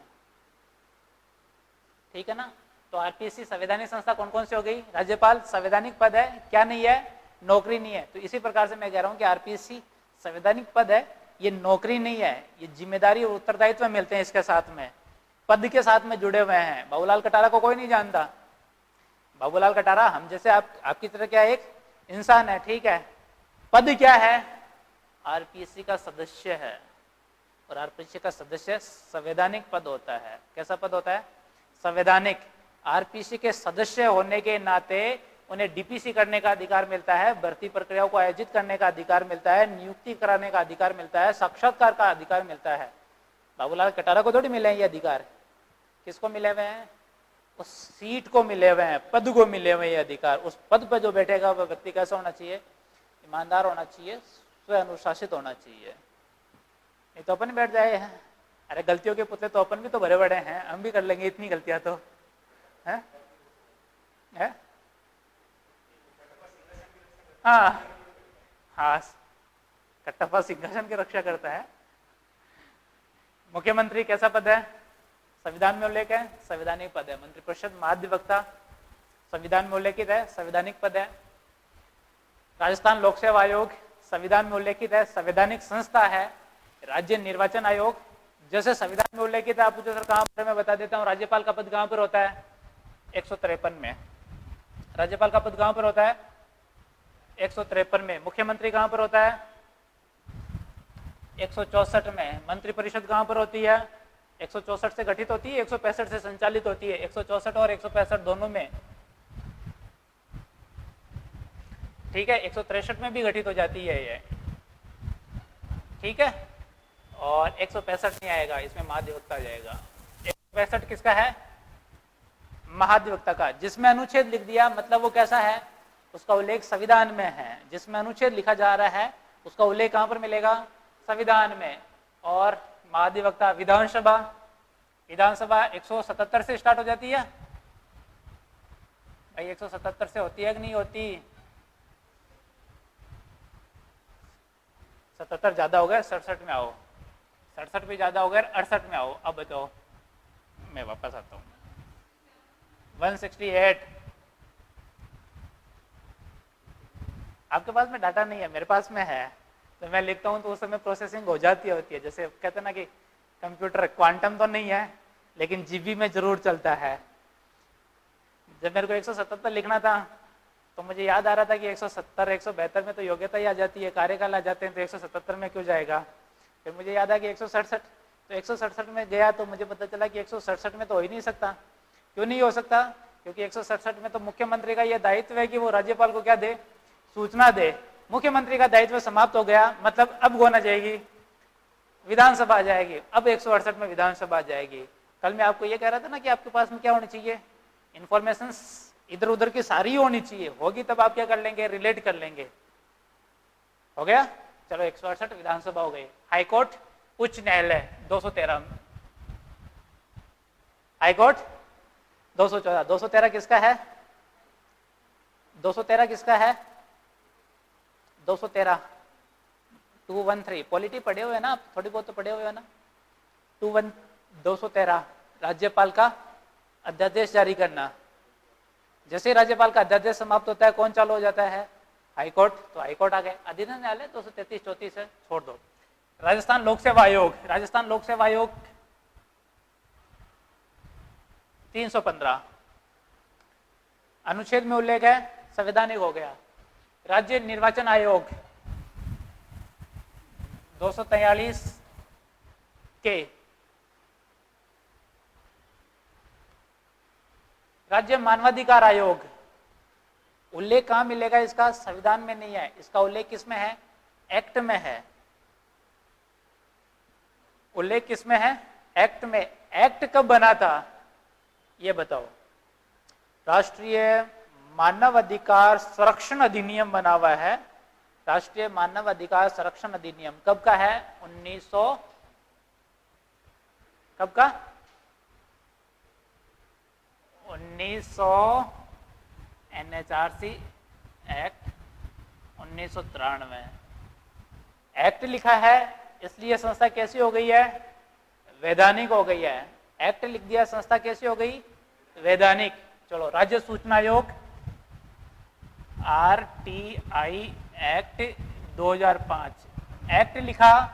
ठीक है ना। तो आरपीसी संवैधानिक संस्था कौन कौन सी हो गई? राज्यपाल संवैधानिक पद है, क्या नहीं है? नौकरी नहीं है। तो इसी प्रकार से मैं कह रहा हूं कि आरपीसी संवैधानिक पद है, ये नौकरी नहीं है। ये जिम्मेदारी और उत्तरदायित्व मिलते हैं इसके साथ में, पद के साथ में जुड़े हुए हैं। बाबूलाल कटारा को कोई नहीं जानता। बाबूलाल कटारा हम जैसे आपकी तरह क्या एक इंसान है, ठीक है। पद क्या है? आरपीसी का सदस्य है, और आरपीसी का सदस्य संवैधानिक पद होता है। कैसा पद होता है? संवैधानिक। आरपीसी के सदस्य होने के नाते उन्हें डीपीसी करने का अधिकार मिलता है, भर्ती प्रक्रियाओं को आयोजित करने का अधिकार मिलता है, नियुक्ति कराने का अधिकार मिलता है, साक्षात्कार का अधिकार मिलता है। बाबूलाल कटारा को थोड़ी मिले हैं ये अधिकार। किसको मिले हुए हैं? उस सीट को मिले हुए हैं, पद को मिले हुए ये अधिकार। उस पद पर जो बैठेगा वह व्यक्ति कैसा होना चाहिए? ईमानदार होना चाहिए, स्वयं अनुशासित होना चाहिए। नहीं तो अपन बैठ जाए हैं, अरे गलतियों के पुतले तो अपन भी तो बड़े बड़े हैं, हम भी कर लेंगे इतनी गलतियां तो है? हाँ हाँ, कट्टप्पा सिंहासन की रक्षा करता है। मुख्यमंत्री कैसा पद है? संविधान में उल्लेख है, संवैधानिक पद है। मंत्रिपरिषद महाधिवक्ता संविधान में उल्लेखित है, संवैधानिक पद है। राजस्थान लोक सेवा आयोग संविधान में उल्लेखित है, संवैधानिक संस्था है। राज्य निर्वाचन आयोग जैसे संविधान में उल्लेखित है। आप पूछो सर कहां पर? मैं बता देता हूं। राज्यपाल का पद कहां पर होता है? 153 में। राज्यपाल का पद कहां पर होता है? 153 में। मुख्यमंत्री कहां पर होता है? 164 में। मंत्रिपरिषद कहां पर होती है? 164 से गठित होती है, 165 से संचालित होती है। 164 और 165 दोनों में, ठीक है। 163 में भी गठित हो जाती है ये, ठीक है। और 165 नहीं आएगा, इसमें महाधिवक्ता आ जाएगा। 165 किसका है? महाधिवक्ता का। जिसमें अनुच्छेद लिख दिया मतलब वो कैसा है? उसका उल्लेख संविधान में है। जिसमें अनुच्छेद लिखा जा रहा है उसका उल्लेख कहां पर मिलेगा? संविधान में। और महाधिवक्ता विधानसभा, विधानसभा 177 से स्टार्ट हो जाती है भाई। 177 से होती है कि नहीं होती? 77 ज्यादा हो गया, 67 में आओ। 67 भी ज्यादा हो गया, 68 में आओ। अब बताओ, मैं वापस आता हूं। 168 आपके पास में डाटा नहीं है, मेरे पास में है, तो मैं लिखता हूँ तो उस समय प्रोसेसिंग हो जाती होती है। जैसे कहते हैं ना कि कंप्यूटर क्वांटम तो नहीं है लेकिन जीबी में जरूर चलता है। जब मेरे को 177 लिखना था तो मुझे याद आ रहा था कि 170 172 में तो योग्यता ही आ जाती है, कार्यकाल आ जाते हैं, तो 177 में क्यों जाएगा। फिर मुझे याद आया कि 167, तो 167 में गया तो मुझे पता चला कि 167 में तो हो ही नहीं सकता। क्यों नहीं हो सकता? क्योंकि 167 में तो मुख्यमंत्री का यह दायित्व है कि वो राज्यपाल को क्या दे, सूचना दे। मुख्यमंत्री का दायित्व समाप्त हो गया, मतलब अब कौन आ जाएगी, विधानसभा आ जाएगी। अब 168 में विधानसभा आ जाएगी। कल मैं आपको ये कह रहा था ना कि आपके पास में क्या होनी चाहिए, इंफॉर्मेशन इधर उधर की सारी होनी चाहिए, होगी तब आप क्या कर लेंगे, रिलेट कर लेंगे। हो गया, चलो 168 विधानसभा हो गई। हाईकोर्ट, उच्च न्यायालय 213, हाईकोर्ट 214, 213 किसका है, 213 किसका है, 213 213 पॉलिटी पढ़े हुए ना आप, थोड़ी बहुत तो पढ़े हुए हो ना। 213 राज्यपाल का अध्यादेश जारी करना। जैसे ही राज्यपाल का अध्यादेश समाप्त होता है कौन चालू हो जाता है, हाईकोर्ट। तो हाईकोर्ट आ गए। अधीनस्थ न्यायालय 233 34 है, छोड़ दो। राजस्थान लोक सेवा आयोग, राजस्थान लोक सेवा आयोग 315 अनुच्छेद में उल्लेख है, संवैधानिक हो गया। राज्य निर्वाचन आयोग 243 के। राज्य मानवाधिकार आयोग, उल्लेख कहां मिलेगा इसका, संविधान में नहीं है, इसका उल्लेख किसमें है, एक्ट में है। उल्लेख किसमें है, एक्ट में। एक्ट कब बना था ये बताओ। राष्ट्रीय मानव अधिकार संरक्षण अधिनियम बना हुआ है। राष्ट्रीय मानव अधिकार संरक्षण अधिनियम कब का है, 1900 कब का, 1900 NHRC एक्ट 1993 एक्ट लिखा है, इसलिए संस्था कैसी हो गई है, वैधानिक हो गई है। एक्ट लिख दिया, संस्था कैसी हो गई, वैधानिक। चलो, राज्य सूचना आयोग RTI एक्ट 2005 एक्ट लिखा,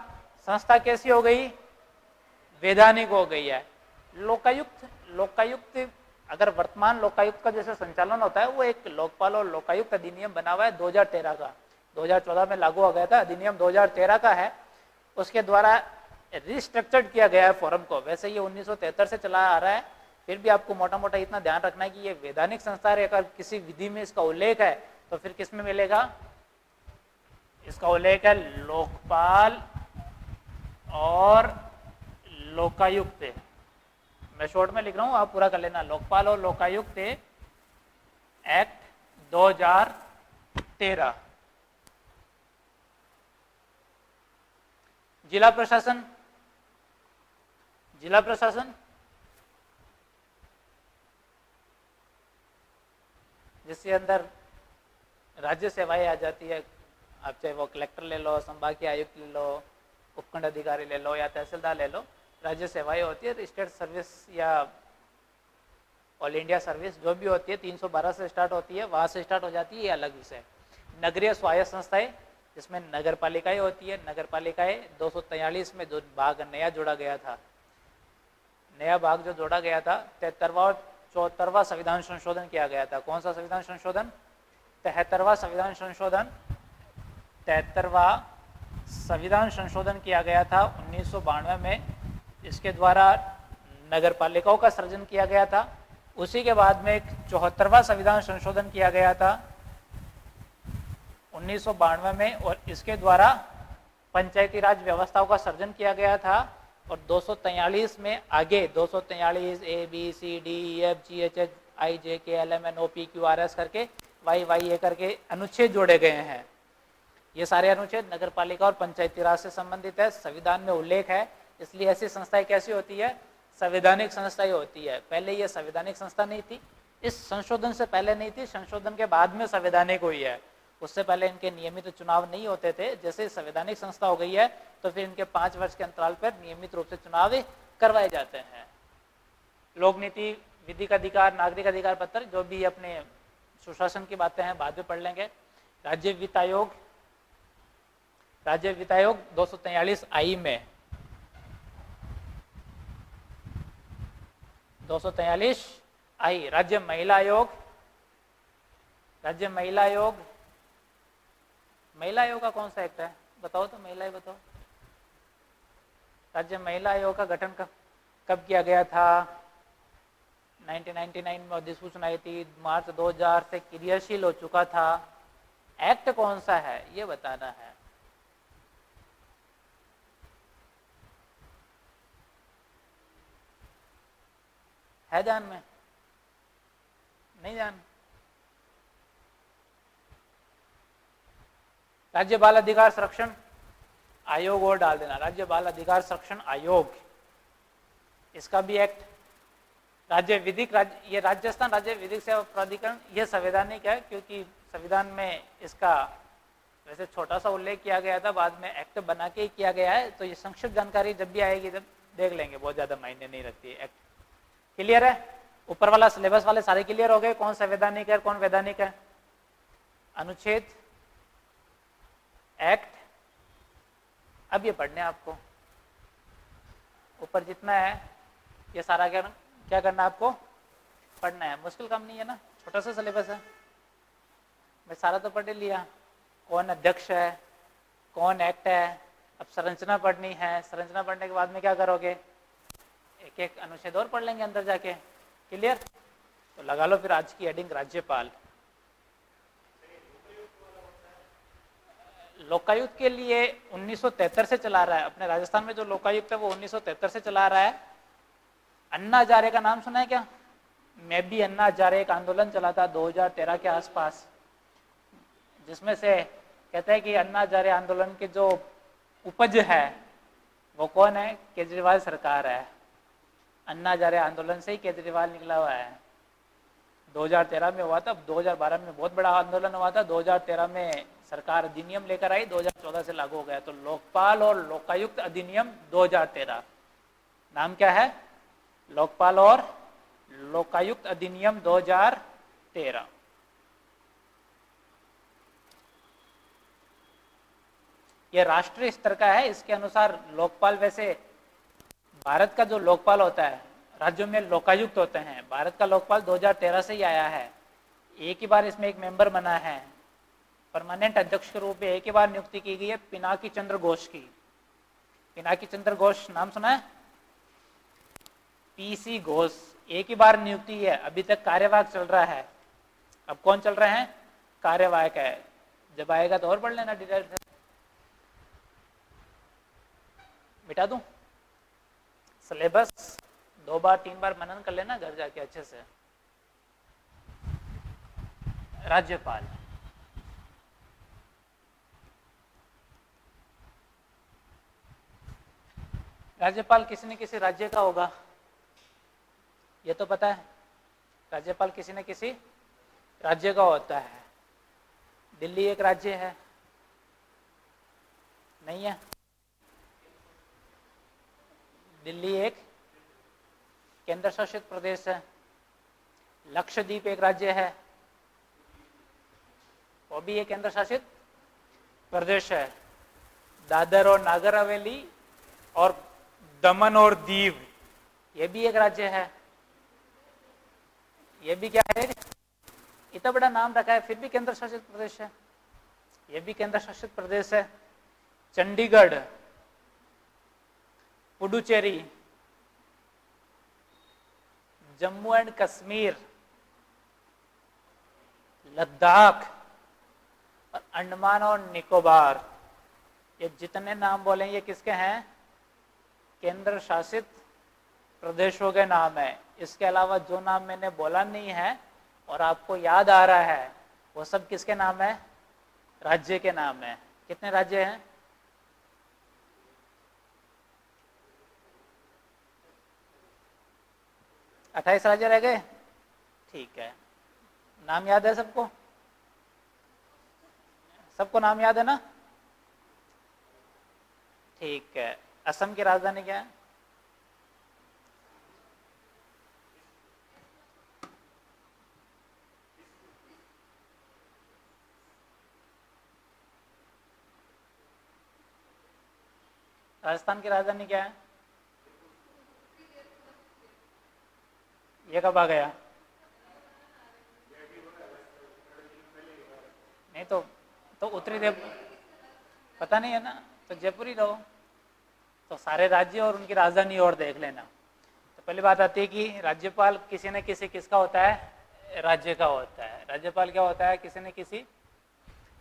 संस्था कैसी हो गई, वैधानिक हो गई है। लोकायुक्त, लोकायुक्त अगर वर्तमान लोकायुक्त का जैसे संचालन होता है वो एक लोकपाल और लोकायुक्त अधिनियम बना हुआ है 2013 का, 2014 में लागू हो गया था, अधिनियम 2013 का है। उसके द्वारा रिस्ट्रक्चर्ड किया गया है फोरम को। वैसे ये 1973 से चला आ रहा है, फिर भी आपको मोटा मोटा इतना ध्यान रखना है कि ये वैधानिक संस्था है। अगर किसी विधि में इसका उल्लेख है तो फिर किस में मिलेगा, इसका उल्लेख है लोकपाल और लोकायुक्त। मैं शॉर्ट में लिख रहा हूं, आप पूरा कर लेना। लोकपाल और लोकायुक्त एक्ट 2013। जिला प्रशासन, जिला प्रशासन जिसके अंदर राज्य सेवाएं आ जाती है। आप चाहे वो कलेक्टर ले लो, संभागीय आयुक्त ले लो, उपखंड अधिकारी ले लो या तहसीलदार ले लो, राज्य सेवाएं होती है। स्टेट सर्विस या ऑल इंडिया सर्विस जो भी होती है 312 से स्टार्ट होती है, वहां से स्टार्ट हो जाती है, ये अलग विषय। नगरीय स्वायत्त संस्थाएं जिसमें नगर पालिकाएं होती है। नगर पालिकाएं 243 में जो भाग नया जोड़ा गया था, नया भाग जो जोड़ा गया था, 73वां और 74वां संविधान संशोधन किया गया था। कौन सा संविधान संशोधन, 73वां संविधान संशोधन, 73वां संविधान संशोधन किया गया था 1992 में। इसके द्वारा नगर पालिकाओं का सृजन किया गया था। उसी के बाद में एक 74वां संविधान संशोधन किया गया था 1992 में, और इसके द्वारा पंचायती राज व्यवस्थाओं का सृजन किया गया था। और 243 में आगे 243 ABCDEFGHIJKLMNOPQRS करके YYA करके अनुच्छेद जोड़े गए हैं। ये सारे अनुच्छेद नगर पालिका और पंचायती राज से संबंधित है, संविधान में उल्लेख है। इसलिए ऐसी संस्थाएं कैसी होती है, संवैधानिक संस्थाएं होती है। पहले ये संवैधानिक संस्था नहीं थी, इस संशोधन से पहले नहीं थी, संशोधन के बाद में संवैधानिक हुई है। उससे पहले इनके नियमित चुनाव नहीं होते थे। जैसे संवैधानिक संस्था हो गई है तो फिर इनके 5 वर्ष के अंतराल पर नियमित रूप से चुनाव करवाए जाते हैं। लोक नीति, विधिक अधिकार, नागरिक अधिकार पत्र, जो भी अपने सुशासन की बातें हैं बाद में पढ़ लेंगे। राज्य वित्त आयोग, राज्य वित्त आयोग 243 आई में 243 आई। राज्य महिला आयोग, राज्य महिला आयोग, महिला आयोग का कौन सा एक्ट है बताओ तो, महिला बताओ। राज्य महिला आयोग का गठन कब किया गया था? 1999 में अधिसूचना आई थी, मार्च 2000 से क्रियाशील हो चुका था। एक्ट कौन सा है ये बताना है ध्यान में? नहीं ध्यान? राज्य बाल अधिकार संरक्षण आयोग और डाल देना, राज्य बाल अधिकार संरक्षण आयोग, इसका भी एक्ट। राज्य विधिक, ये राजस्थान राज्य विधिक सेवा प्राधिकरण, ये संवैधानिक है क्योंकि संविधान में इसका वैसे छोटा सा उल्लेख किया गया था, बाद में एक्ट बना के किया गया है, तो ये संक्षिप्त जानकारी जब भी आएगी तब देख लेंगे, बहुत ज्यादा मायने नहीं रखती है। एक्ट क्लियर है? ऊपर वाला सिलेबस वाले सारे क्लियर हो गए, कौन संवैधानिक है कौन वैधानिक है? अनुच्छेद, एक्ट, अब ये पढ़ने आपको ऊपर जितना है ये सारा क्या करना है आपको? पढ़ना है। मुश्किल काम नहीं है ना, छोटा सा सिलेबस है। मैं सारा तो पढ़ लिया, कौन अध्यक्ष है, कौन एक्ट है, अब संरचना पढ़नी है। संरचना पढ़ने के बाद में क्या करोगे? एक एक अनुच्छेद और पढ़ लेंगे अंदर जाके। क्लियर? तो लगा लो फिर आज की हेडिंग राज्यपाल। लोकायुक्त के लिए 1973 से चला रहा है अपने राजस्थान में, जो लोकायुक्त है वो 1973 से चला रहा है। अन्ना हजारे का नाम सुना है क्या? मैं भी अन्ना हजारे एक आंदोलन चला था 2013 के आसपास, जिसमें से कहते हैं कि अन्ना हजारे आंदोलन के जो उपज है वो कौन है? केजरीवाल सरकार है। अन्ना हजारे आंदोलन से ही केजरीवाल निकला हुआ है। 2013 में हुआ था, 2012 में बहुत बड़ा आंदोलन हुआ था, 2013 में सरकार अधिनियम लेकर आई, 2014 से लागू हो गया। तो लोकपाल और लोकायुक्त अधिनियम 2013, नाम क्या है? लोकपाल और लोकायुक्त अधिनियम 2013। ये राष्ट्रीय स्तर का है। इसके अनुसार लोकपाल, वैसे भारत का जो लोकपाल होता है, राज्यों में लोकायुक्त होते हैं, भारत का लोकपाल 2013 से ही आया है। एक ही बार इसमें एक मेंबर बना है, परमानेंट अध्यक्ष के रूप में एक ही बार नियुक्ति की गई है पिनाकी चंद्र घोष की। पिनाकी चंद्र घोष नाम सुना है? पीसी घोष, एक ही बार नियुक्ति है, अभी तक कार्यवाहक चल रहा है। अब कौन चल रहे हैं? कार्यवाहक है। जब आएगा तो और पढ़ लेना डिटेल से। मिटा दूं सिलेबस? 2 बार 3 बार मनन कर लेना घर जाके अच्छे से। राज्यपाल, राज्यपाल किसी न किसी राज्य का होगा, ये तो पता है। राज्यपाल किसी न किसी राज्य का होता है। दिल्ली एक राज्य है? नहीं है? दिल्ली एक केंद्र शासित प्रदेश है। लक्षद्वीप एक राज्य है, वो भी एक केंद्र शासित प्रदेश है। दादर और नागर हवेली और दमन और दीव, ये भी एक राज्य है। ये भी क्या है? इतना बड़ा नाम रखा है फिर भी केंद्र शासित प्रदेश है। ये भी केंद्र शासित प्रदेश है। चंडीगढ़, पुडुचेरी, जम्मू एंड कश्मीर, लद्दाख और अंडमान और निकोबार, ये जितने नाम बोले ये किसके हैं? केंद्र शासित प्रदेशों के नाम है। इसके अलावा जो नाम मैंने बोला नहीं है और आपको याद आ रहा है वो सब किसके नाम है? राज्य के नाम है। कितने राज्य हैं? 28 राज्य रह गए। ठीक है, नाम याद है सबको? सबको नाम याद है ना? ठीक है। असम की राजधानी क्या है? राजस्थान की राजधानी क्या है? ये कब आ गया? नहीं तो उत्तरी देव पता नहीं है ना, तो जयपुर ही रहो। तो सारे राज्य और उनकी राजधानी और देख लेना। तो पहली बात आती है कि राज्यपाल किसी न किसी किसका होता है? राज्य का होता है। राज्यपाल क्या होता है? किसी न किसी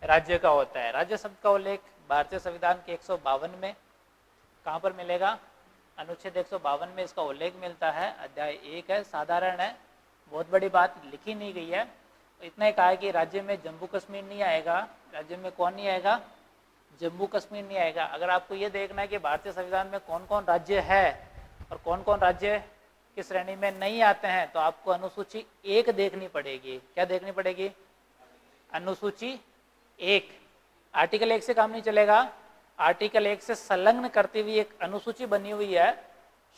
राज्य का होता है। राज्य शब्द का उल्लेख भारतीय संविधान के 152 में कहाँ पर मिलेगा? अनुच्छेद 152 में इसका उल्लेख मिलता है। अध्याय 1 है, साधारण है, बहुत बड़ी बात लिखी नहीं गई है। तो इतना ही कहा है कि राज्य में जम्मू कश्मीर नहीं आएगा। राज्य में कौन नहीं आएगा? जम्मू कश्मीर नहीं आएगा। अगर आपको ये देखना है कि भारतीय संविधान में कौन कौन राज्य है और कौन कौन राज्य किस श्रेणी में नहीं आते हैं, तो आपको अनुसूची 1 देखनी पड़ेगी। क्या देखनी पड़ेगी? अनुसूची 1। आर्टिकल 1 से काम नहीं चलेगा। आर्टिकल 1 से संलग्न करती हुई एक अनुसूची बनी हुई है,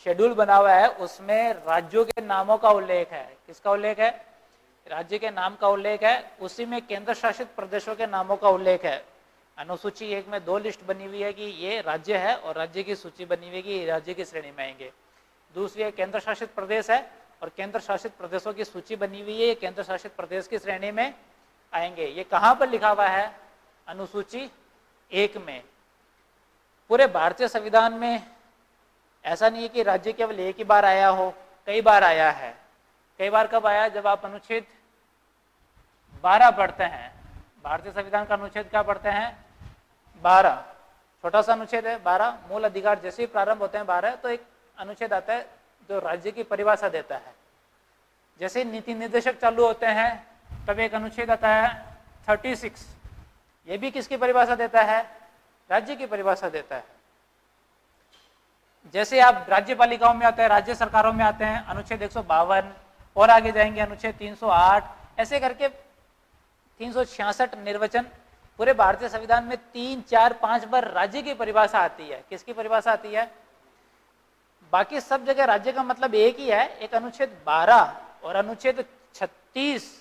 शेड्यूल बना हुआ है, उसमें राज्यों के नामों का उल्लेख है। किसका उल्लेख है? राज्य के नाम का उल्लेख है। उसी में केंद्र शासित प्रदेशों के नामों का उल्लेख है। अनुसूची 1 में 2 लिस्ट बनी हुई है कि ये राज्य है, और राज्य की सूची बनी हुई है कि ये राज्य की श्रेणी में आएंगे। दूसरी है केंद्र शासित प्रदेश है, और केंद्र शासित प्रदेशों की सूची बनी हुई है, ये केंद्र शासित प्रदेश की श्रेणी में आएंगे। ये कहाँ पर लिखा हुआ है? अनुसूची 1 में। पूरे भारतीय संविधान में ऐसा नहीं है कि राज्य केवल एक ही बार आया हो, कई बार आया है। कई बार कब आया? जब आप अनुच्छेद 12 पढ़ते हैं। भारतीय संविधान का अनुच्छेद क्या पढ़ते हैं? 12। छोटा सा अनुच्छेद है 12। मूल अधिकार जैसे ही प्रारंभ होते हैं 12, तो एक अनुच्छेद आता है जो राज्य की परिभाषा देता है। जैसे नीति निर्देशक चालू होते हैं तब एक अनुच्छेद आता है 36। ये भी किसकी परिभाषा देता है? राज्य की परिभाषा देता है। जैसे आप राज्यपालिकाओं में आते हैं, राज्य सरकारों में आते हैं, अनुच्छेद 152, और आगे जाएंगे अनुच्छेद 308, ऐसे करके 366 निर्वचन। पूरे भारतीय संविधान में 3, 4, 5 बार राज्य की परिभाषा आती है। किसकी परिभाषा आती है? बाकी सब जगह राज्य का मतलब एक ही है। एक अनुच्छेद 12 और अनुच्छेद 36,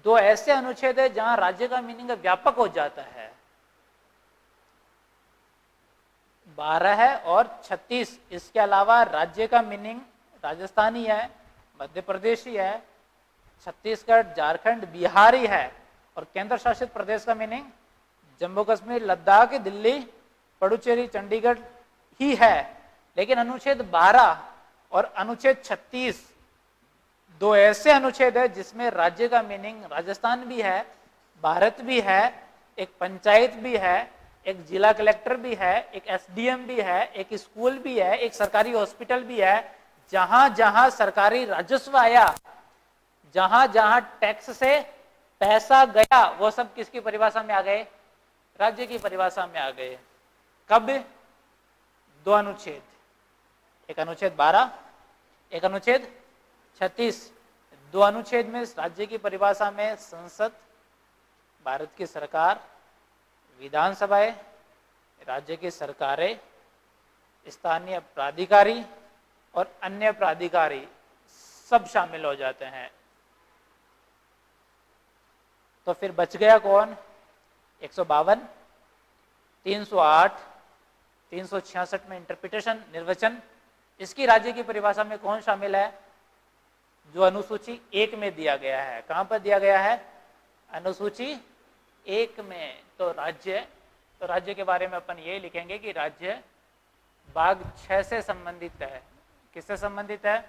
2 ऐसे अनुच्छेद है जहां राज्य का मीनिंग व्यापक हो जाता है। 12 है और 36। इसके अलावा राज्य का मीनिंग राजस्थानी है, मध्य प्रदेशी है, छत्तीसगढ़, झारखंड, बिहारी है, और केंद्र शासित प्रदेश का मीनिंग जम्मू कश्मीर, लद्दाख, दिल्ली, पुडुचेरी, चंडीगढ़ ही है। लेकिन अनुच्छेद 12 और अनुच्छेद 36, 2 ऐसे अनुच्छेद है जिसमें राज्य का मीनिंग राजस्थान भी है, भारत भी है, एक पंचायत भी है, एक जिला कलेक्टर भी है, एक एसडीएम भी है, एक स्कूल भी है, एक सरकारी हॉस्पिटल भी है। जहां जहां सरकारी राजस्व आया, जहां जहां टैक्स से पैसा गया, वो सब किसकी परिभाषा में आ गए? राज्य की परिभाषा में आ गए। कब? 2 अनुच्छेद, एक अनुच्छेद 12, एक अनुच्छेद 36। 2 अनुच्छेद में राज्य की परिभाषा में संसद, भारत की सरकार, विधानसभाएं, राज्य की सरकारें, स्थानीय प्राधिकारी और अन्य प्राधिकारी सब शामिल हो जाते हैं। तो फिर बच गया कौन? 152, 308, 366 में इंटरप्रिटेशन, निर्वचन। इसकी राज्य की परिभाषा में कौन शामिल है? जो अनुसूची 1 में दिया गया है। कहां पर दिया गया है? अनुसूची 1 में। तो राज्य के बारे में अपन ये लिखेंगे कि राज्य भाग 6 से संबंधित है। किससे संबंधित है?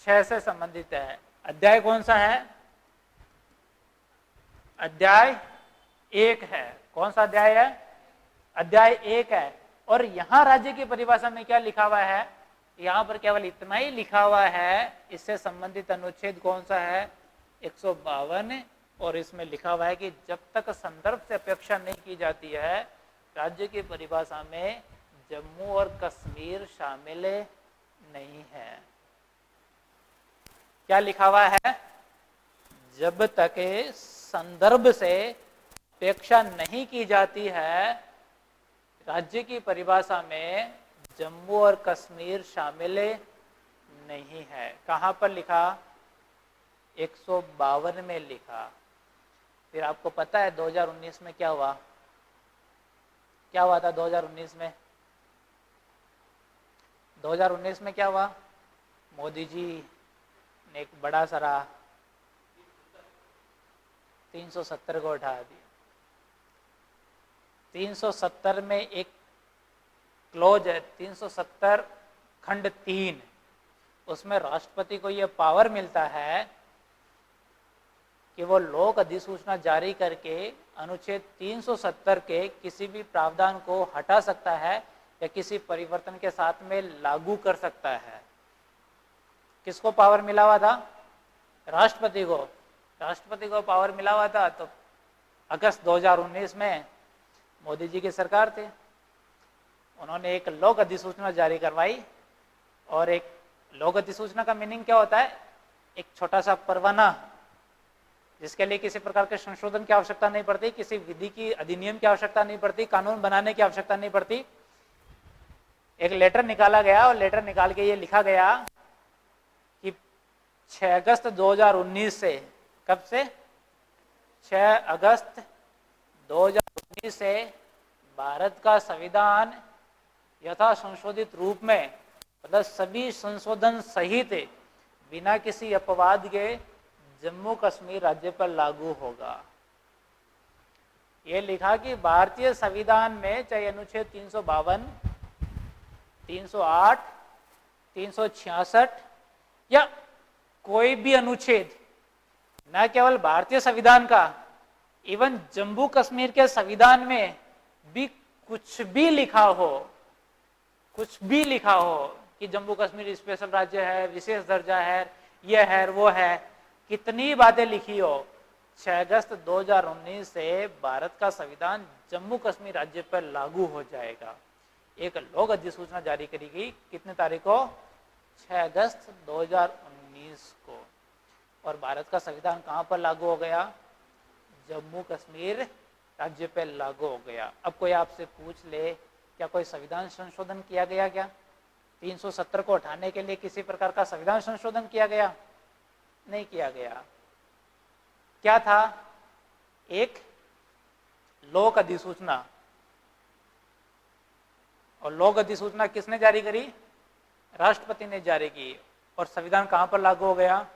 6 से संबंधित है। अध्याय कौन सा है? अध्याय 1 है। कौन सा अध्याय है? अध्याय 1 है। और यहां राज्य की परिभाषा में क्या लिखा हुआ है? यहां पर केवल इतना ही लिखा हुआ है, इससे संबंधित अनुच्छेद कौन सा है? 152। और इसमें लिखा हुआ है कि जब तक संदर्भ से अपेक्षा नहीं की जाती है, राज्य की परिभाषा में जम्मू और कश्मीर शामिल नहीं है। क्या लिखा हुआ है? जब तक संदर्भ से अपेक्षा नहीं की जाती है, राज्य की परिभाषा में जम्मू और कश्मीर शामिल नहीं है। कहां पर लिखा? 152 में लिखा। फिर आपको पता है 2019 में क्या हुआ? क्या हुआ था 2019 में? 2019 में क्या हुआ? मोदी जी ने एक बड़ा सारा 370 को उठा दिया। 370 में एक क्लोज है, 370 खंड 3, उसमें राष्ट्रपति को यह पावर मिलता है कि वो लोक अधिसूचना जारी करके अनुच्छेद 370 के किसी भी प्रावधान को हटा सकता है या किसी परिवर्तन के साथ में लागू कर सकता है। किसको पावर मिला हुआ था? राष्ट्रपति को। राष्ट्रपति को पावर मिला हुआ था। तो अगस्त 2019 में मोदी जी की सरकार थे, उन्होंने एक लोक अधिसूचना जारी करवाई। और एक लोक अधिसूचना का मीनिंग क्या होता है? एक छोटा सा परवाना जिसके लिए किसी प्रकार के संशोधन की आवश्यकता नहीं पड़ती, किसी विधि की अधिनियम की आवश्यकता नहीं पड़ती, कानून बनाने की आवश्यकता नहीं पड़ती। एक लेटर निकाला गया और लेटर निकाल के ये लिखा गया कि 6 अगस्त 2019 से, कब से? 6 अगस्त 2019 से भारत का संविधान यथा संशोधित रूप में, मतलब सभी संशोधन सहित बिना किसी अपवाद के जम्मू कश्मीर राज्य पर लागू होगा। ये लिखा कि भारतीय संविधान में चाहे अनुच्छेद 352, 308, 366 या कोई भी अनुच्छेद, न केवल भारतीय संविधान का, इवन जम्मू कश्मीर के संविधान में भी कुछ भी लिखा हो, कुछ भी लिखा हो कि जम्मू कश्मीर स्पेशल राज्य है, विशेष दर्जा है, यह है वो है, कितनी बातें लिखी हो, 6 अगस्त 2019 से भारत का संविधान जम्मू कश्मीर राज्य पर लागू हो जाएगा। एक लोक अधिसूचना जारी करी गई, कितने तारीख को? 6 अगस्त 2019 को। और भारत का संविधान कहां पर लागू हो गया? जम्मू कश्मीर राज्य पर लागू हो गया। अब कोई आपसे पूछ ले क्या कोई संविधान संशोधन किया गया क्या? 370 को हटाने के लिए किसी प्रकार का संविधान संशोधन किया गया? नहीं किया गया। क्या था? एक लोक अधिसूचना। और लोक अधिसूचना किसने जारी करी? राष्ट्रपति ने जारी की। और संविधान कहां पर लागू हो गया?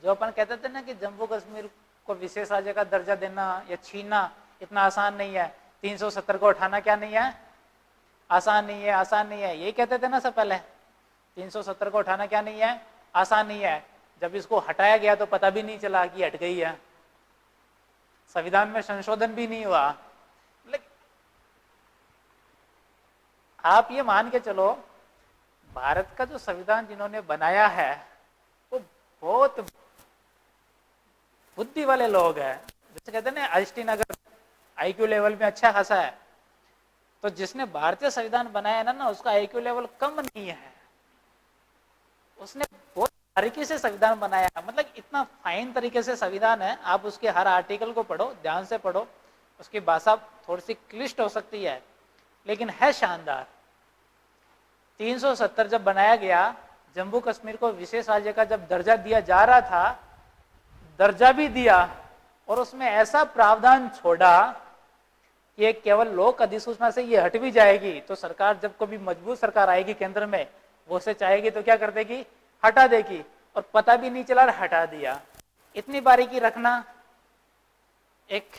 जो अपन कहते थे ना कि जम्मू कश्मीर को विशेष राज्य का दर्जा देना या छीनना इतना आसान नहीं है, 370 को उठाना क्या नहीं है? आसान नहीं है, आसान नहीं है, यही कहते थे ना सब पहले। 370 को उठाना क्या नहीं है? आसान नहीं है। जब इसको हटाया गया तो पता भी नहीं चला कि हट गई है, संविधान में संशोधन भी नहीं हुआ। आप ये मान के चलो, भारत का जो संविधान जिन्होंने बनाया है वो बहुत बुद्धि वाले लोग हैं। जैसे कहते हैं ना, आइंस्टीन अगर आईक्यू लेवल में अच्छा खासा है, तो जिसने भारतीय संविधान बनाया ना उसका आईक्यू लेवल कम नहीं है। उसने बहुत बारीकी से संविधान बनाया, मतलब इतना फाइन तरीके से संविधान है। आप उसके हर आर्टिकल को पढ़ो, ध्यान से पढ़ो। उसकी भाषा थोड़ी सी क्लिष्ट हो सकती है लेकिन है शानदार। 370 जब बनाया गया, जम्मू कश्मीर को विशेष राज्य का जब दर्जा दिया जा रहा था, दर्जा भी दिया और उसमें ऐसा प्रावधान छोड़ा कि केवल लोक अधिसूचना से ये हट भी जाएगी तो सरकार, जब कभी मजबूत सरकार आएगी केंद्र में, वो से चाहेगी तो क्या कर देगी? हटा देगी। और पता भी नहीं चला, हटा दिया। इतनी बारीकी रखना एक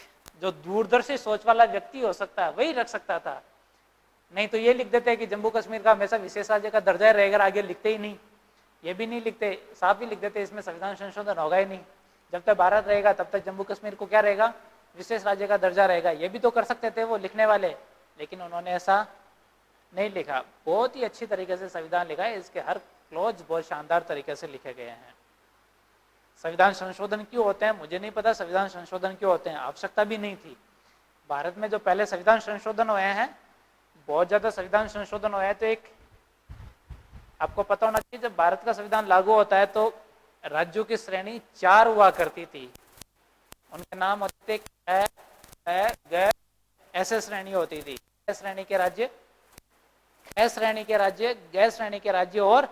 जो दूरदर्शी सोच वाला व्यक्ति हो सकता है वही रख सकता था। नहीं तो ये लिख देते हैं कि जम्मू कश्मीर का हमेशा विशेष राज्य का दर्जा रहेगा, आगे लिखते ही नहीं। ये भी नहीं लिखते, साफ ही लिख देते इसमें संविधान संशोधन होगा ही नहीं। जब तक भारत रहेगा तब तक जम्मू कश्मीर को क्या रहेगा? विशेष राज्य का दर्जा रहेगा। ये भी तो कर सकते थे वो लिखने वाले, लेकिन उन्होंने ऐसा नहीं लिखा। बहुत ही अच्छी तरीके से संविधान लिखा है, इसके हर क्लॉज बहुत शानदार तरीके से लिखे गए हैं। संविधान संशोधन क्यों होते हैं मुझे नहीं पता, संविधान संशोधन क्यों होते हैं, आवश्यकता भी नहीं थी। भारत में जो पहले संविधान संशोधन हुए हैं, बहुत ज्यादा संविधान संशोधन हुए हैं, तो एक आपको पता होना चाहिए, जब भारत का संविधान लागू होता है तो राज्यों की श्रेणी 4 हुआ करती थी। उनके नाम होते थे ऐसे श्रेणी होती थी। श्रेणी के राज्य, ख श्रेणी के राज्य, ग श्रेणी के राज्य और